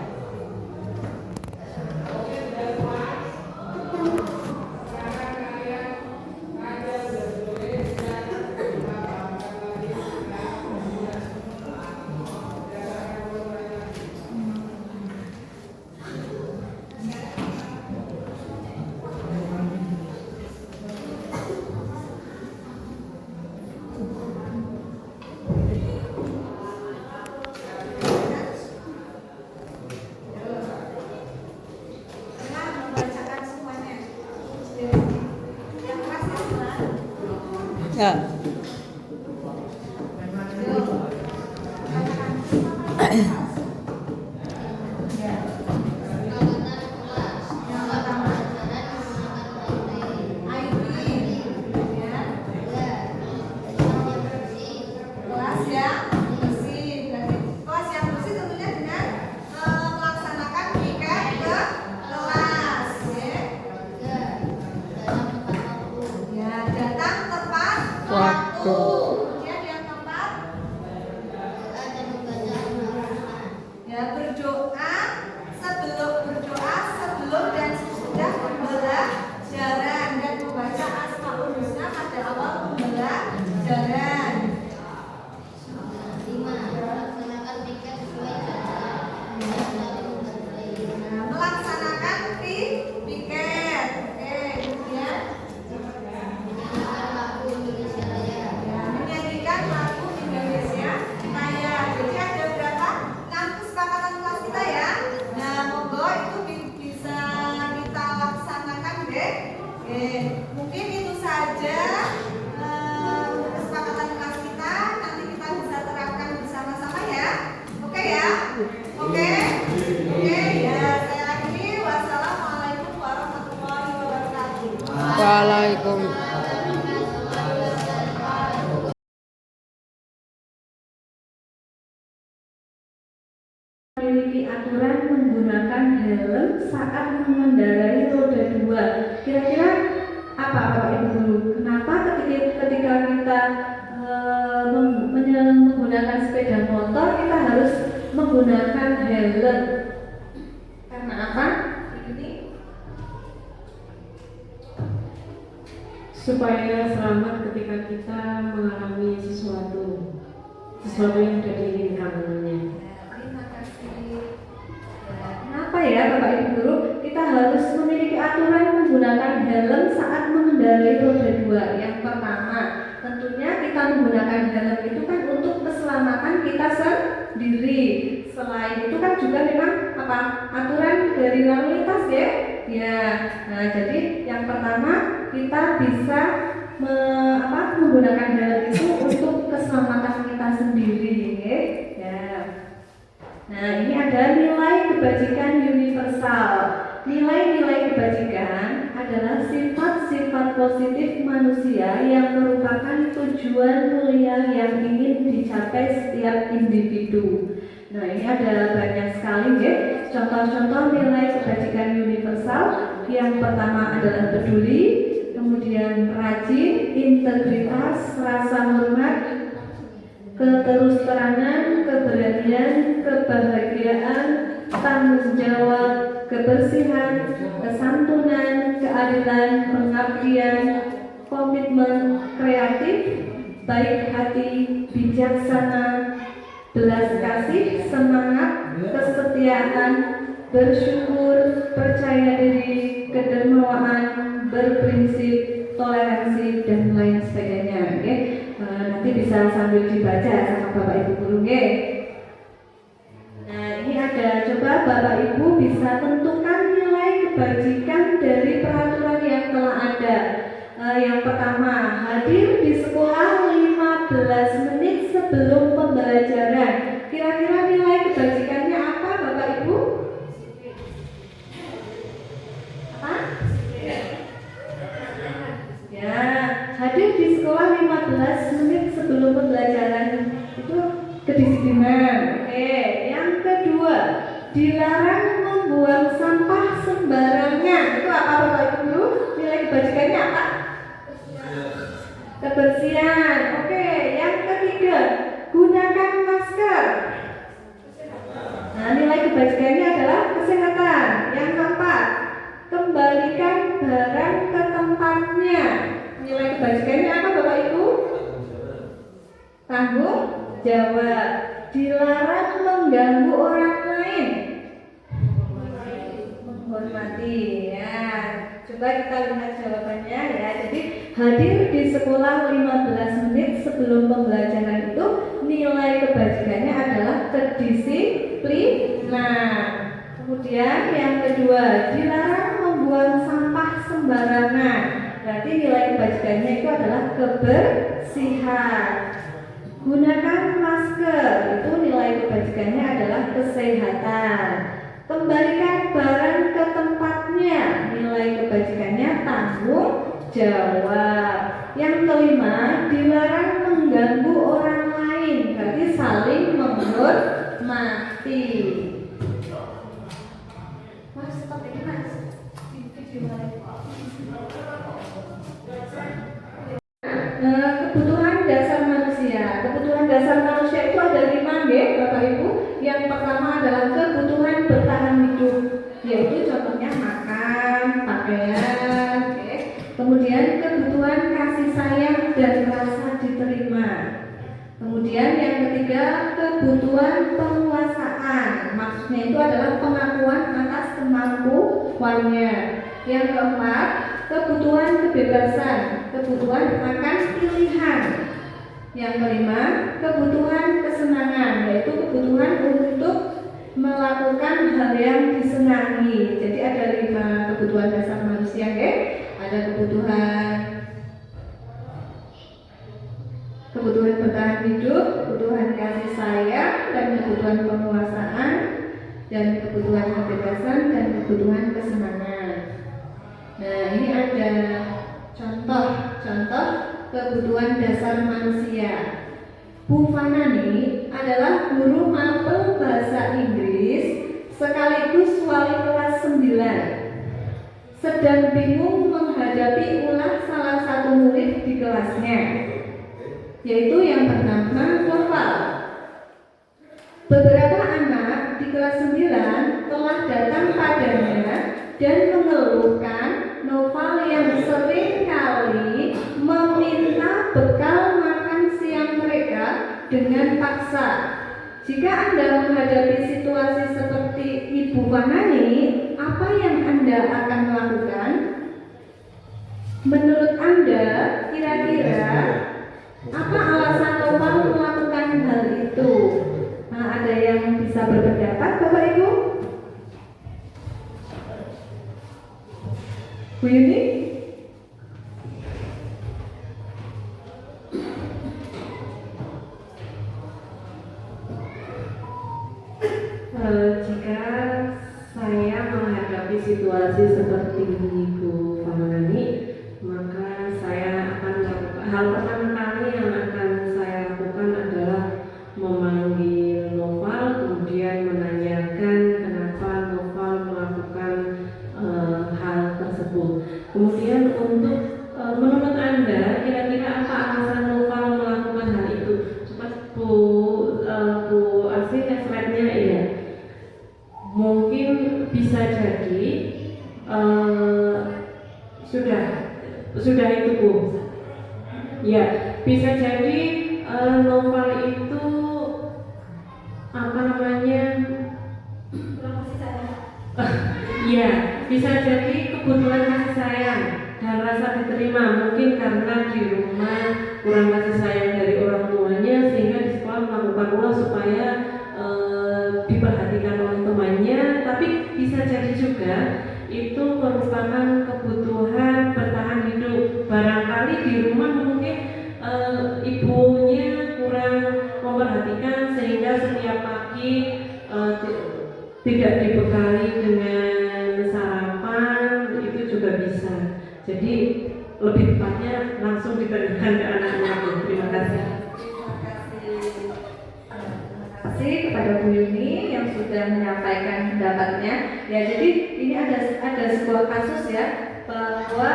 Dengan membacakan semuanya. Yang keras ya, Tuhan. Ya. Kelas yang bersih. Berarti kelas yang bersih tentunya dengan melaksanakan piket ke kelas. Ya, datang tepat waktu. Kemudian yang keempat, ya berdoa sebelum dan sesudah pembelajaran dan membaca Asmaul Husna pada awal pembelajaran. Nah, melaksanakan piket. Oke, kemudian ya, menyanyikan lagu Indonesia Raya. Jadi ada berapa? 6 kesepakatan kelas kita ya. Nah, monggo itu bisa kita laksanakan deh. Oke, mungkin itu saja kesepakatan kelas kita. Nanti kita bisa terapkan bersama-sama ya. Oke ya? Oke? Oke ya, saya akhiri. Wassalamualaikum warahmatullahi wabarakatuh. Waalaikumsalam. Memiliki aturan menggunakan helm saat mengendarai roda 2. Kira-kira apa Bapak Ibu Guru? Kenapa ketika kita menggunakan sepeda motor kita harus menggunakan helm? Karena apa? Ini Supaya selamat ketika kita mengalami sesuatu yang tidak diinginkannya. Terima kasih. Kenapa ya Bapak Ibu Guru kita harus memiliki aturan menggunakan helm saat mengendarai roda 2? Yang pertama, tentunya kita menggunakan helm itu kan untuk keselamatan kita sendiri. Selain itu kan juga memang apa? Aturan dari lalu lintas ya. Ya. Nah, jadi yang pertama kita bisa menggunakan helm itu untuk keselamatan kita sendiri ya. Nah, ini ada nilai kebajikan universal. Nilai-nilai kebajikan adalah sifat-sifat positif manusia yang merupakan tujuan mulia yang ingin dicapai setiap individu. Nah, ini ada banyak sekali ya. Contoh-contoh nilai kebajikan universal. Yang pertama adalah peduli, kemudian rajin, integritas, rasa hormat, keterusterangan, keberanian, kebahagiaan, tanggung jawab, kebersihan, kesantunan, keadilan, pengabdian, komitmen, kreatif, baik hati, bijaksana, belas kasih, semangat, kesetiaan, bersyukur, percaya diri, kedermawan, berprinsip, toleransi, dan lain sebagainya. Okay? Nanti bisa sambil dibaca sama Bapak Ibu guru. Okay? Nah, ini ada, coba Bapak Ibu bisa tentukan nilai kebajikan dari peraturan yang telah ada. Yang pertama, hadir di sekolah 15 menit sebelum pembelajaran. Kira-kira nilai kebajikannya apa Bapak Ibu? 15 menit sebelum pembelajaran itu kedisiplinan. Oke, yang kedua, dilarang membuang sampah sembarangan. Itu apa Bapak Ibu Guru? Nilai kebajikannya apa? Kebersihan. Oke, yang ketiga, gunakan masker. Nah, nilai kebajikannya adalah kesehatan. Yang keempat, kembalikan barang ke tempatnya. Nilai kebajikannya apa Bapak Ibu? Tanggung jawab. Dilarang mengganggu orang lain. Menghormati. Ya, coba kita lihat jawabannya ya. Jadi hadir di sekolah 15 menit sebelum pembelajaran itu nilai kebajikannya adalah kedisiplinan. Kemudian yang kedua, dilarang membuang sampah sembarangan. Berarti nilai kebajikannya itu adalah kebersihan. Gunakan masker, itu nilai kebajikannya adalah kesehatan. Kembalikan barang ke tempatnya, nilai kebajikannya tanggung jawab. Yang kelima, dilarang mengganggu orang lain, berarti saling menghormati. Mas, stop ini Mas. Kebutuhan dasar manusia. Kebutuhan dasar manusia itu ada 5 ya, Bapak Ibu. Yang pertama adalah kebutuhan bertahan hidup, yaitu contohnya makan, pakaian, oke. Kemudian kebutuhan kasih sayang dan rasa diterima. Kemudian yang ketiga, kebutuhan penguasaan. Maksudnya itu adalah pengakuan atas kemampuannya. Yang keempat, kebutuhan kebebasan, kebutuhan akan pilihan. Yang kelima, kebutuhan kesenangan, yaitu kebutuhan untuk melakukan hal yang disenangi. Jadi ada 5 kebutuhan dasar manusia, ya. Ada kebutuhan bertahan hidup, kebutuhan kasih sayang, dan kebutuhan penguasaan, dan kebutuhan kebebasan, dan kebutuhan kesenangan. Nah, ini ada contoh kebutuhan dasar manusia. Bu Fanani adalah guru mapel bahasa Inggris sekaligus wali kelas 9. Sedang bingung menghadapi ulah salah satu murid di kelasnya, yaitu yang bernama Noval. Beberapa anak di kelas 9 telah datang padanya dan mengeluhkan Noval yang sering kali meminta bekal makan siang mereka dengan paksa. Jika Anda menghadapi situasi seperti Ibu Fanani, apa yang Anda akan lakukan? Menurut Anda, kira-kira apa alasan Noval melakukan hal itu? Nah, ada yang bisa berpendapat, Bapak Ibu? Bu Yuni? Jika saya menghadapi situasi seperti Bu Fanani, maka saya akan melakukan hal pertama kali yang akan saya lakukan adalah memanggil Noval, kemudian menanyakan kenapa Noval melakukan hal tersebut. Kemudian untuk menurut Anda, kira-kira apa alasan Noval melakukan hal itu? Cepat Bu Asih, slide-nya ya. Mungkin bisa jadi sudah itu Bu. Ya, bisa jadi Noval itu apa namanya? Ya, bisa jadi kebutuhan kasih sayang dan rasa diterima. Mungkin karena di rumah kurang kasih sayang dari orang tuanya, sehingga di sekolah melakukan ulah supaya diperhatikan oleh temannya. Tapi bisa jadi juga itu merupakan kebutuhan bertahan hidup. Barangkali di rumah mungkin ibunya kurang memperhatikan, sehingga setiap pagi tidak dibekali dengan sarapan, itu juga bisa. Jadi lebih tepatnya langsung ditanyakan ke anaknya Bu. Terima kasih. Terima kasih kepada Bu Yuni yang sudah menyampaikan pendapatnya. Ya, jadi ini ada sebuah kasus ya, bahwa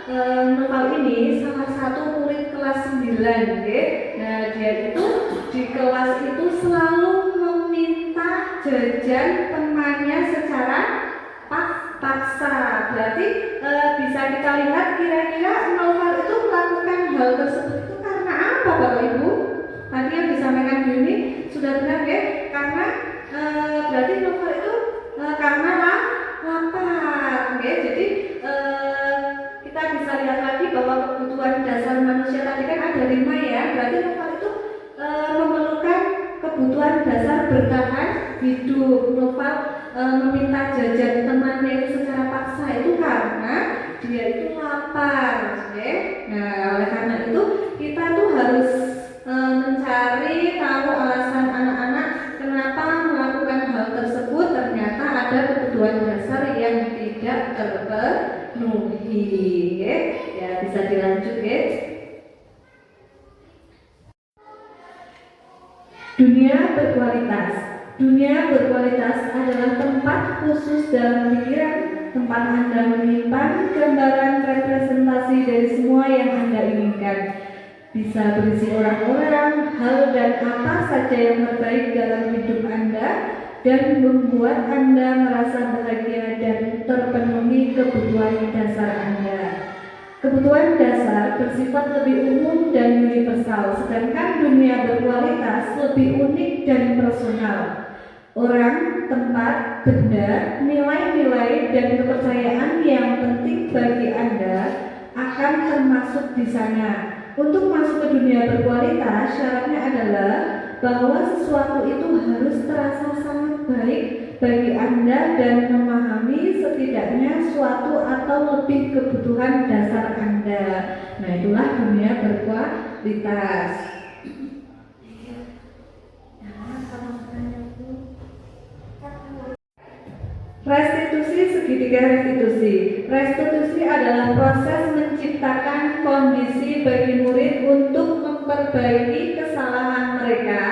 Noval ini salah satu murid kelas 9, okay? Nah, dia itu di kelas itu selalu meminta jajan temannya secara paksa. Berarti bisa kita lihat kira-kira Noval itu melakukan hal tersebut itu karena apa, Bapak Ibu? Tadi yang disampaikan Bu Yuni sudah benar ya, karena berarti Noval itu karena lapar, okay? Jadi kita bisa lihat lagi bahwa kebutuhan dasar manusia tadi kan ada 5 ya, berarti Noval itu memerlukan kebutuhan dasar bertahan hidup. Noval meminta jajan temannya itu secara paksa itu karena dia itu lapar, okay? Nah, oleh karena itu kita tuh harus mencari tahu alasan anak-anak kenapa melakukan hal tersebut. Ternyata ada kebutuhan dasar yang tidak terpenuhi, okay? Ya, bisa dilanjut, okay? Dunia berkualitas. Dunia berkualitas adalah tempat khusus dalam pikiran, tempat Anda menyimpan gambaran representasi dari semua yang Anda inginkan. Bisa berisi orang-orang, hal dan apa saja yang terbaik dalam hidup Anda dan membuat Anda merasa bahagia dan terpenuhi kebutuhan dasar Anda. Kebutuhan dasar bersifat lebih umum dan universal, sedangkan dunia berkualitas lebih unik dan personal. Orang, tempat, benda, nilai-nilai, dan kepercayaan yang penting bagi Anda akan termasuk di sana. Untuk masuk ke dunia berkualitas, syaratnya adalah bahwa sesuatu itu harus terasa sangat baik bagi Anda dan memahami setidaknya suatu atau lebih kebutuhan dasar Anda. Nah, itulah dunia berkualitas. Restitusi segitiga restitusi. Restitusi adalah proses menciptakan kondisi bagi murid untuk memperbaiki kesalahan mereka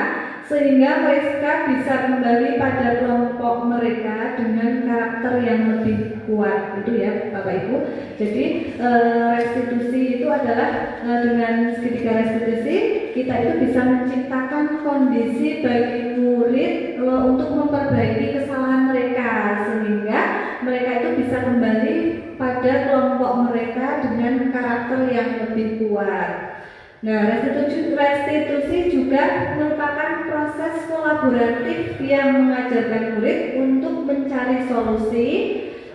sehingga mereka bisa kembali pada kelompok mereka dengan karakter yang lebih kuat. Itu ya Bapak Ibu. Jadi restitusi itu adalah dengan segitiga restitusi kita itu bisa menciptakan kondisi bagi murid untuk memperbaiki kesalahan mereka sehingga mereka itu bisa kembali pada kelompok mereka dengan karakter yang lebih kuat. Nah, restitusi juga merupakan proses kolaboratif yang mengajarkan murid untuk mencari solusi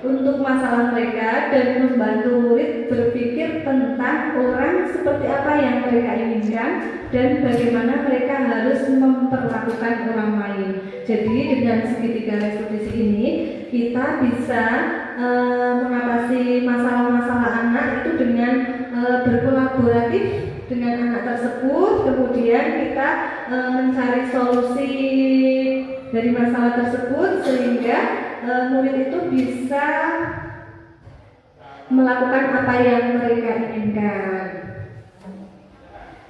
untuk masalah mereka dan membantu murid berpikir tentang orang seperti apa yang mereka inginkan dan bagaimana mereka harus memperlakukan orang lain. Jadi dengan segitiga restitusi ini kita bisa mengatasi masalah-masalah anak itu dengan berkolaboratif dengan anak tersebut, kemudian kita mencari solusi dari masalah tersebut sehingga murid itu bisa melakukan apa yang mereka inginkan.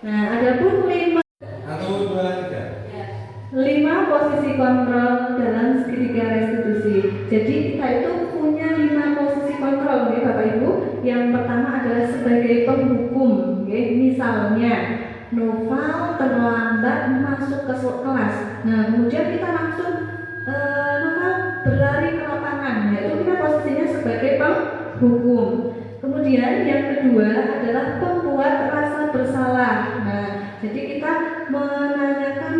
Nah, ada pun 5 posisi kontrol dalam segitiga restitusi. Jadi kita itu punya 5 posisi kontrol ya Bapak Ibu. Yang pertama adalah sebagai penghukum, ya. Misalnya Noval terlambat masuk ke kelas. Nah, kemudian kita langsung Noval berlari ke lapangan, yaitu kita posisinya sebagai penghukum. Kemudian yang kedua adalah pembuat rasa bersalah. Nah, jadi kita menanyakan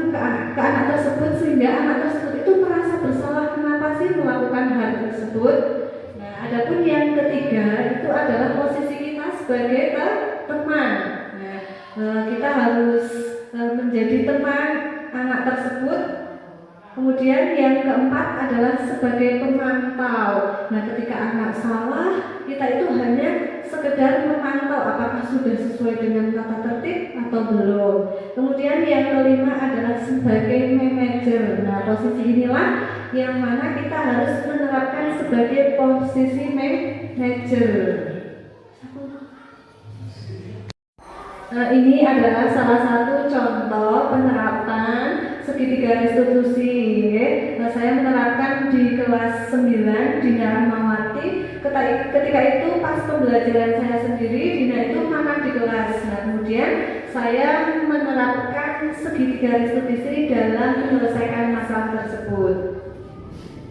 ke anak tersebut sehingga anak tersebut itu merasa bersalah kenapa sih melakukan hal tersebut. Nah, adapun yang ketiga itu adalah posisi kita sebagai teman. Nah, kita harus menjadi teman anak tersebut. Kemudian yang keempat adalah sebagai pemantau. Nah, ketika anak salah, kita itu hanya sekedar memantau apakah sudah sesuai dengan tata tertib atau belum. Kemudian yang kelima adalah sebagai manajer. Nah, posisi inilah yang mana kita harus menerapkan sebagai posisi manajer. Ini adalah salah satu contoh penerapan segitiga restitusi. Saya menerapkan di kelas 9 Dina Rahmawati. Ketika itu pas pembelajaran saya sendiri, Dina itu makan di kelas. Nah, kemudian saya menerapkan segitiga restitusi dalam menyelesaikan masalah tersebut.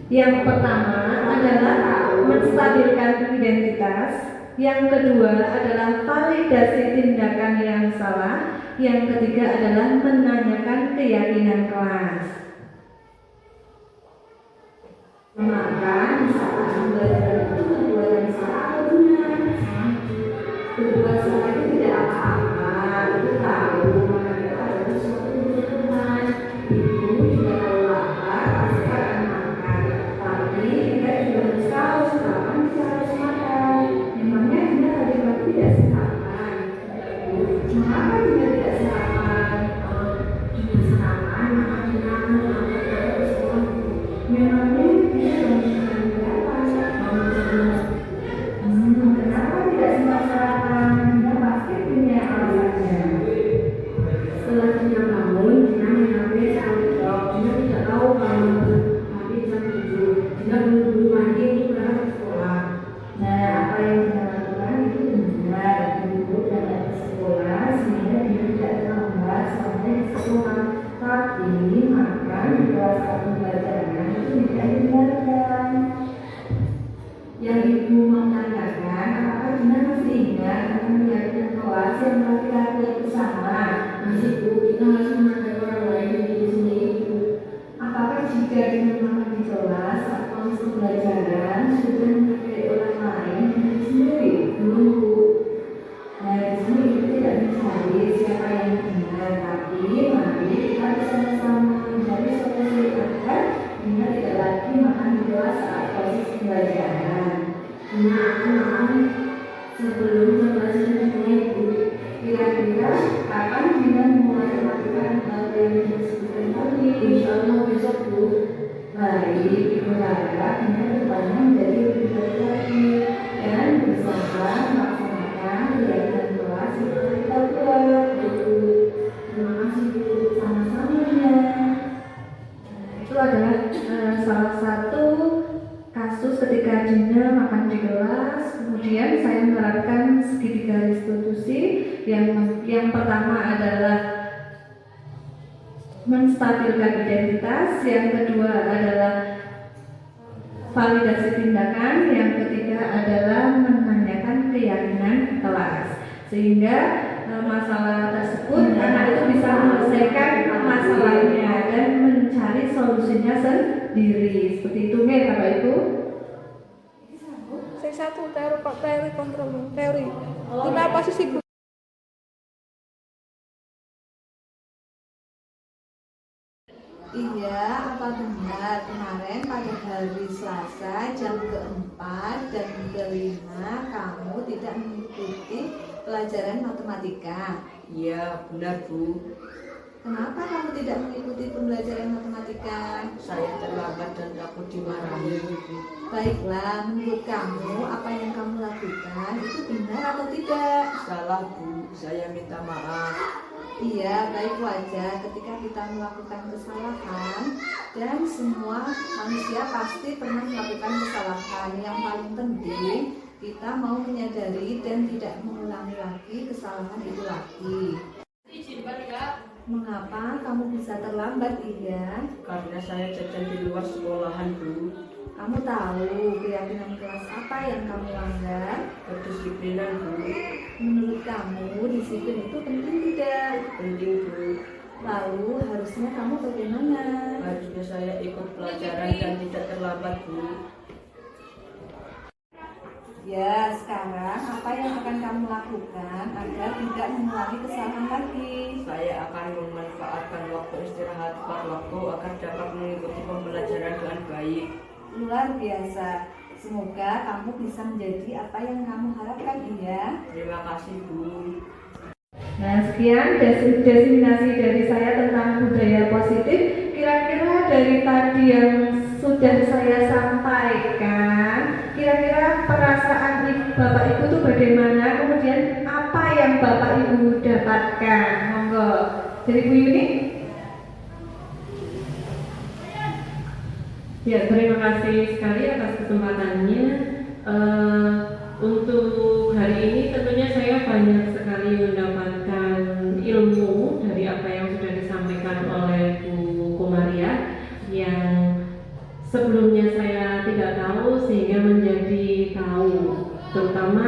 Yang pertama adalah menstabilkan identitas. Yang kedua adalah validasi tindakan yang salah. Yang ketiga adalah menanyakan keyakinan kelas. Maka misalkan pembelajaran itu kedua yang salah atau benar. Kedua salah itu tidak apa-apa, itu tahu maka itu ada sesuatu kebutuhan. Ibu juga tahu lapar, pasti akan makan. Tapi kita juga harus tahu kapan kita harus makan. Memangnya kita tadi pagi tidak sarapan. Mengapa kita tidak sarapan? Cuma sarapan, makan di kamar, makan di sekolah. Memangnya kita bangun berapa? Kenapa tidak sempat sarapan? Kita pasti punya alasannya. Setelah Dina bangun, Dina main HP sampai jam. Dina tidak tahu kalau nanti jam 7. Dina buru-buru mandi untuk berangkat ke sekolah. Nah, apa yang Dina lakukan itu benar. Buru-buru berangkat ke sekolah sehingga Dina tidak terlambat sampai di sekolah. Tapi makan di kelas satu pembelajaran itu tidak dihindarkan. Yang ibu mau tanyakan, apakah Dina masih ingat akan menyiapkan kelas yang laki-laki itu sama? Masih Bu, Dina harus menghargai orang lain di sini Ibu. Apakah jika Dina makan di kelas atau pembelajaran sudah menghargai orang lain dan diri sendiri? Belum Bu. Nah, di sini kita tidak mencari siapa yang benar, tapi mari kita bersama-sama mencari solusi agar Dina tidak lagi makan di kelas saat proses pembelajaran. Dina akan makan sebelum pembelajaran dimulai Bu. Kira-kira kapan Dina mulai melakukan hal yang disebutkan tadi? Insya Allah besok Bu. Baik, Ibu harap Dina depannya menjadi lebih baik lagi dan bersama melaksanakan kegiatan kelas yang telah kita buat. Terima kasih Bu, sama-sama ya. Itu adalah salah satu kasus ketika Dina makan di kelas. Kemudian saya menerapkan segitiga restitusi. Yang pertama adalah menstabilkan identitas, yang kedua adalah validasi tindakan, yang ketiga adalah menanyakan keyakinan kelas. Sehingga masalah tersebut anak itu bisa menyelesaikan masalahnya dan mencari solusinya sendiri. Seperti itu ya Bapak Ibu. Saya satu teori kontrol teori. Kenapa sih sih? Iya, apa benar kemarin pada hari Selasa jam ke-4 dan ke-5 kamu tidak mengikuti pelajaran matematika? Iya, benar Bu. Kenapa kamu tidak mengikuti pembelajaran matematika? Saya terlambat dan takut dimarahi. Baiklah, menurut kamu apa yang kamu lakukan itu benar atau tidak? Salah Bu, saya minta maaf. Iya, baik wajar ketika kita melakukan kesalahan dan semua manusia pasti pernah melakukan kesalahan. Yang paling penting kita mau menyadari dan tidak mengulangi lagi kesalahan itu lagi. Mengapa kamu bisa terlambat, Iya? Karena saya jajan di luar sekolahan Bu. Kamu tahu keyakinan kelas apa yang kamu langgar? Kedisiplinan Bu. Menurut kamu disiplin itu penting tidak? Penting Bu. Lalu harusnya kamu bagaimana? Harusnya saya ikut pelajaran dan tidak terlambat Bu. Ya, sekarang apa yang akan kamu lakukan agar tidak mengulangi kesalahan lagi? Saya akan memanfaatkan waktu istirahat tepat waktu agar dapat mengikuti pembelajaran dengan baik. Luar biasa. Semoga kamu bisa menjadi apa yang kamu harapkan, Iya. Terima kasih Bu. Nah, sekian definisi dari saya tentang budaya positif. Kira-kira dari tadi yang sudah saya sampaikan, kira-kira perasaan Bapak Ibu itu bagaimana? Kemudian apa dapatkan. Monggo dari Bu Yuni. Ya, terima kasih sekali atas kesempatannya. Untuk hari ini tentunya saya banyak sekali mendapatkan ilmu dari apa yang sudah disampaikan oleh Bu Komaria yang sebelumnya saya tidak tahu sehingga menjadi tahu, terutama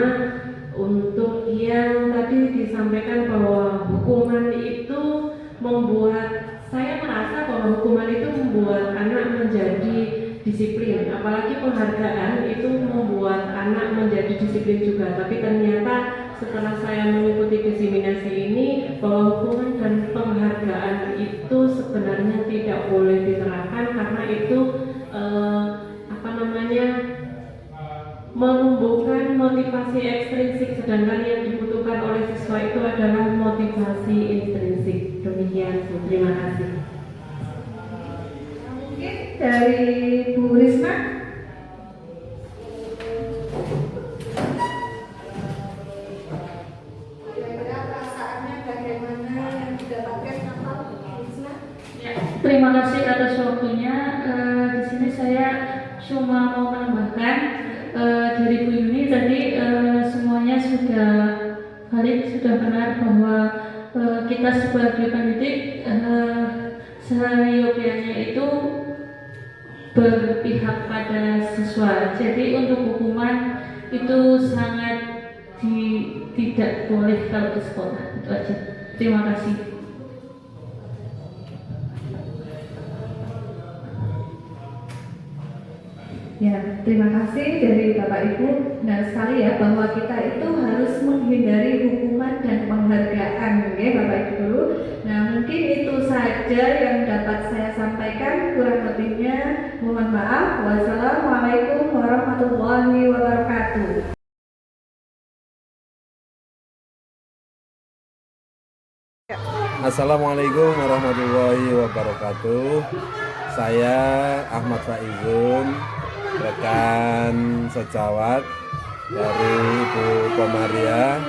untuk yang tadi disampaikan bahwa hukuman itu membuat saya merasa bahwa hukuman itu membuat anak menjadi disiplin, apalagi penghargaan itu membuat anak menjadi disiplin juga. Tapi ternyata setelah saya mengikuti diseminasi ini bahwa hukuman dan penghargaan itu sebenarnya tidak boleh diterapkan karena itu menumbuhkan motivasi ekstrinsik, sedangkan yang dibutuhkan oleh siswa itu adalah motivasi intrinsik. Demikian, terima kasih. Mungkin dari Bu Risma. Kira-kira perasaannya bagaimana yang didapatkan apa, Risma? Ya, terima kasih atas waktunya. Di sini saya cuma mau menambahkan dari Bu Yuni tadi semuanya sudah benar bahwa kita sebagai pendidik seyogyanya itu berpihak pada siswa. Jadi untuk hukuman itu sangat tidak boleh kalau di sekolah. Itu aja. Terima kasih. Ya, terima kasih dari Bapak Ibu. Benar sekali ya bahwa kita itu harus menghindari hukuman dan penghargaan, ya Bapak Ibu dulu. Nah, mungkin itu saja yang dapat saya sampaikan. Kurang lebihnya mohon maaf. Wassalamualaikum warahmatullahi wabarakatuh. Assalamualaikum warahmatullahi wabarakatuh. Saya Ahmad Faizun, rekan sejawat dari Ibu Komaria,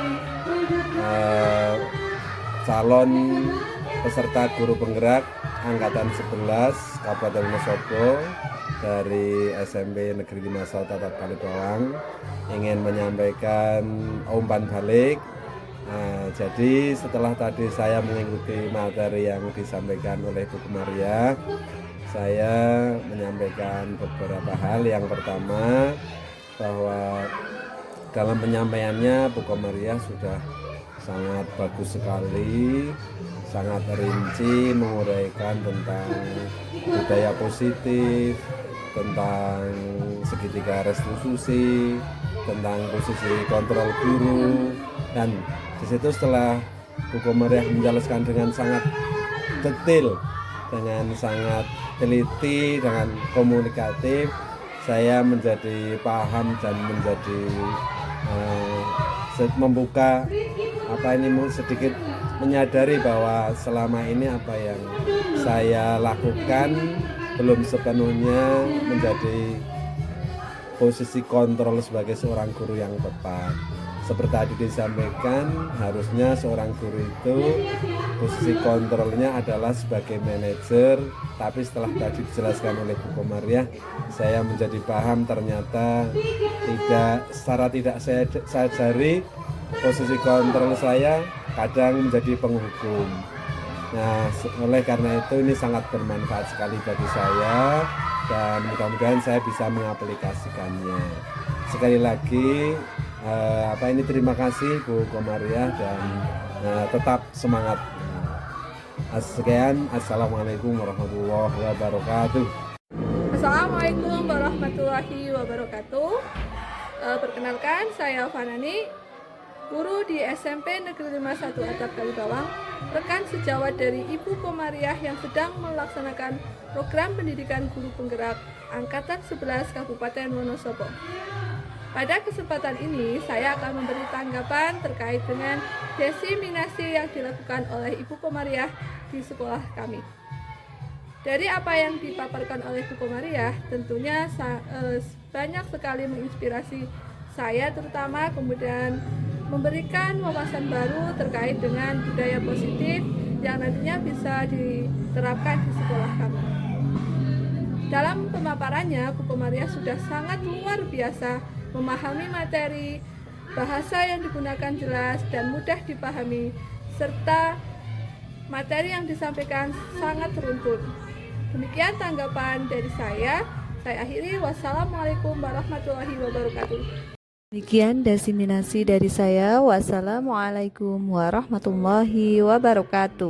calon peserta guru penggerak angkatan 11 Kabupaten Wonosobo dari SMP Negeri 5 Tatap Kalibawang, ingin menyampaikan umpan balik. Jadi setelah tadi saya mengikuti materi yang disampaikan oleh Bu Komaria, saya menyampaikan beberapa hal. Yang pertama, bahwa dalam penyampaiannya Bu Komaria sudah sangat bagus sekali, sangat rinci menguraikan tentang budaya positif, tentang segitiga restitusi, tentang posisi kontrol guru, dan di situ setelah Bu Komaria menjelaskan dengan sangat detail, dengan sangat teliti, dengan komunikatif, saya menjadi paham dan menjadi membuka sedikit menyadari bahwa selama ini apa yang saya lakukan belum sepenuhnya menjadi posisi kontrol sebagai seorang guru yang tepat. Seperti tadi disampaikan, harusnya seorang guru itu posisi kontrolnya adalah sebagai manajer, tapi setelah tadi dijelaskan oleh Bu Komaria, saya menjadi paham ternyata secara tidak saya sadari posisi kontrol saya kadang menjadi penghukum. Nah, oleh karena itu ini sangat bermanfaat sekali bagi saya dan mudah-mudahan saya bisa mengaplikasikannya. Sekali lagi terima kasih Bu Komaria dan tetap semangat. Sekian, assalamualaikum warahmatullahi wabarakatuh. Assalamualaikum warahmatullahi wabarakatuh. Perkenalkan, saya Fanani, guru di SMP Negeri 51 Atap Kalibawang, rekan sejawat dari Ibu Komariah yang sedang melaksanakan program pendidikan guru penggerak Angkatan 11 Kabupaten Wonosobo. Pada kesempatan ini, saya akan memberi tanggapan terkait dengan diseminasi yang dilakukan oleh Ibu Komariah di sekolah kami. Dari apa yang dipaparkan oleh Bu Komariah, tentunya banyak sekali menginspirasi saya terutama, kemudian memberikan wawasan baru terkait dengan budaya positif yang nantinya bisa diterapkan di sekolah kami. Dalam pemaparannya, Bu Komaria sudah sangat luar biasa memahami materi, bahasa yang digunakan jelas dan mudah dipahami, serta materi yang disampaikan sangat runtut. Demikian tanggapan dari saya akhiri. Wassalamualaikum warahmatullahi wabarakatuh. Demikian diseminasi dari saya. Wassalamualaikum warahmatullahi wabarakatuh.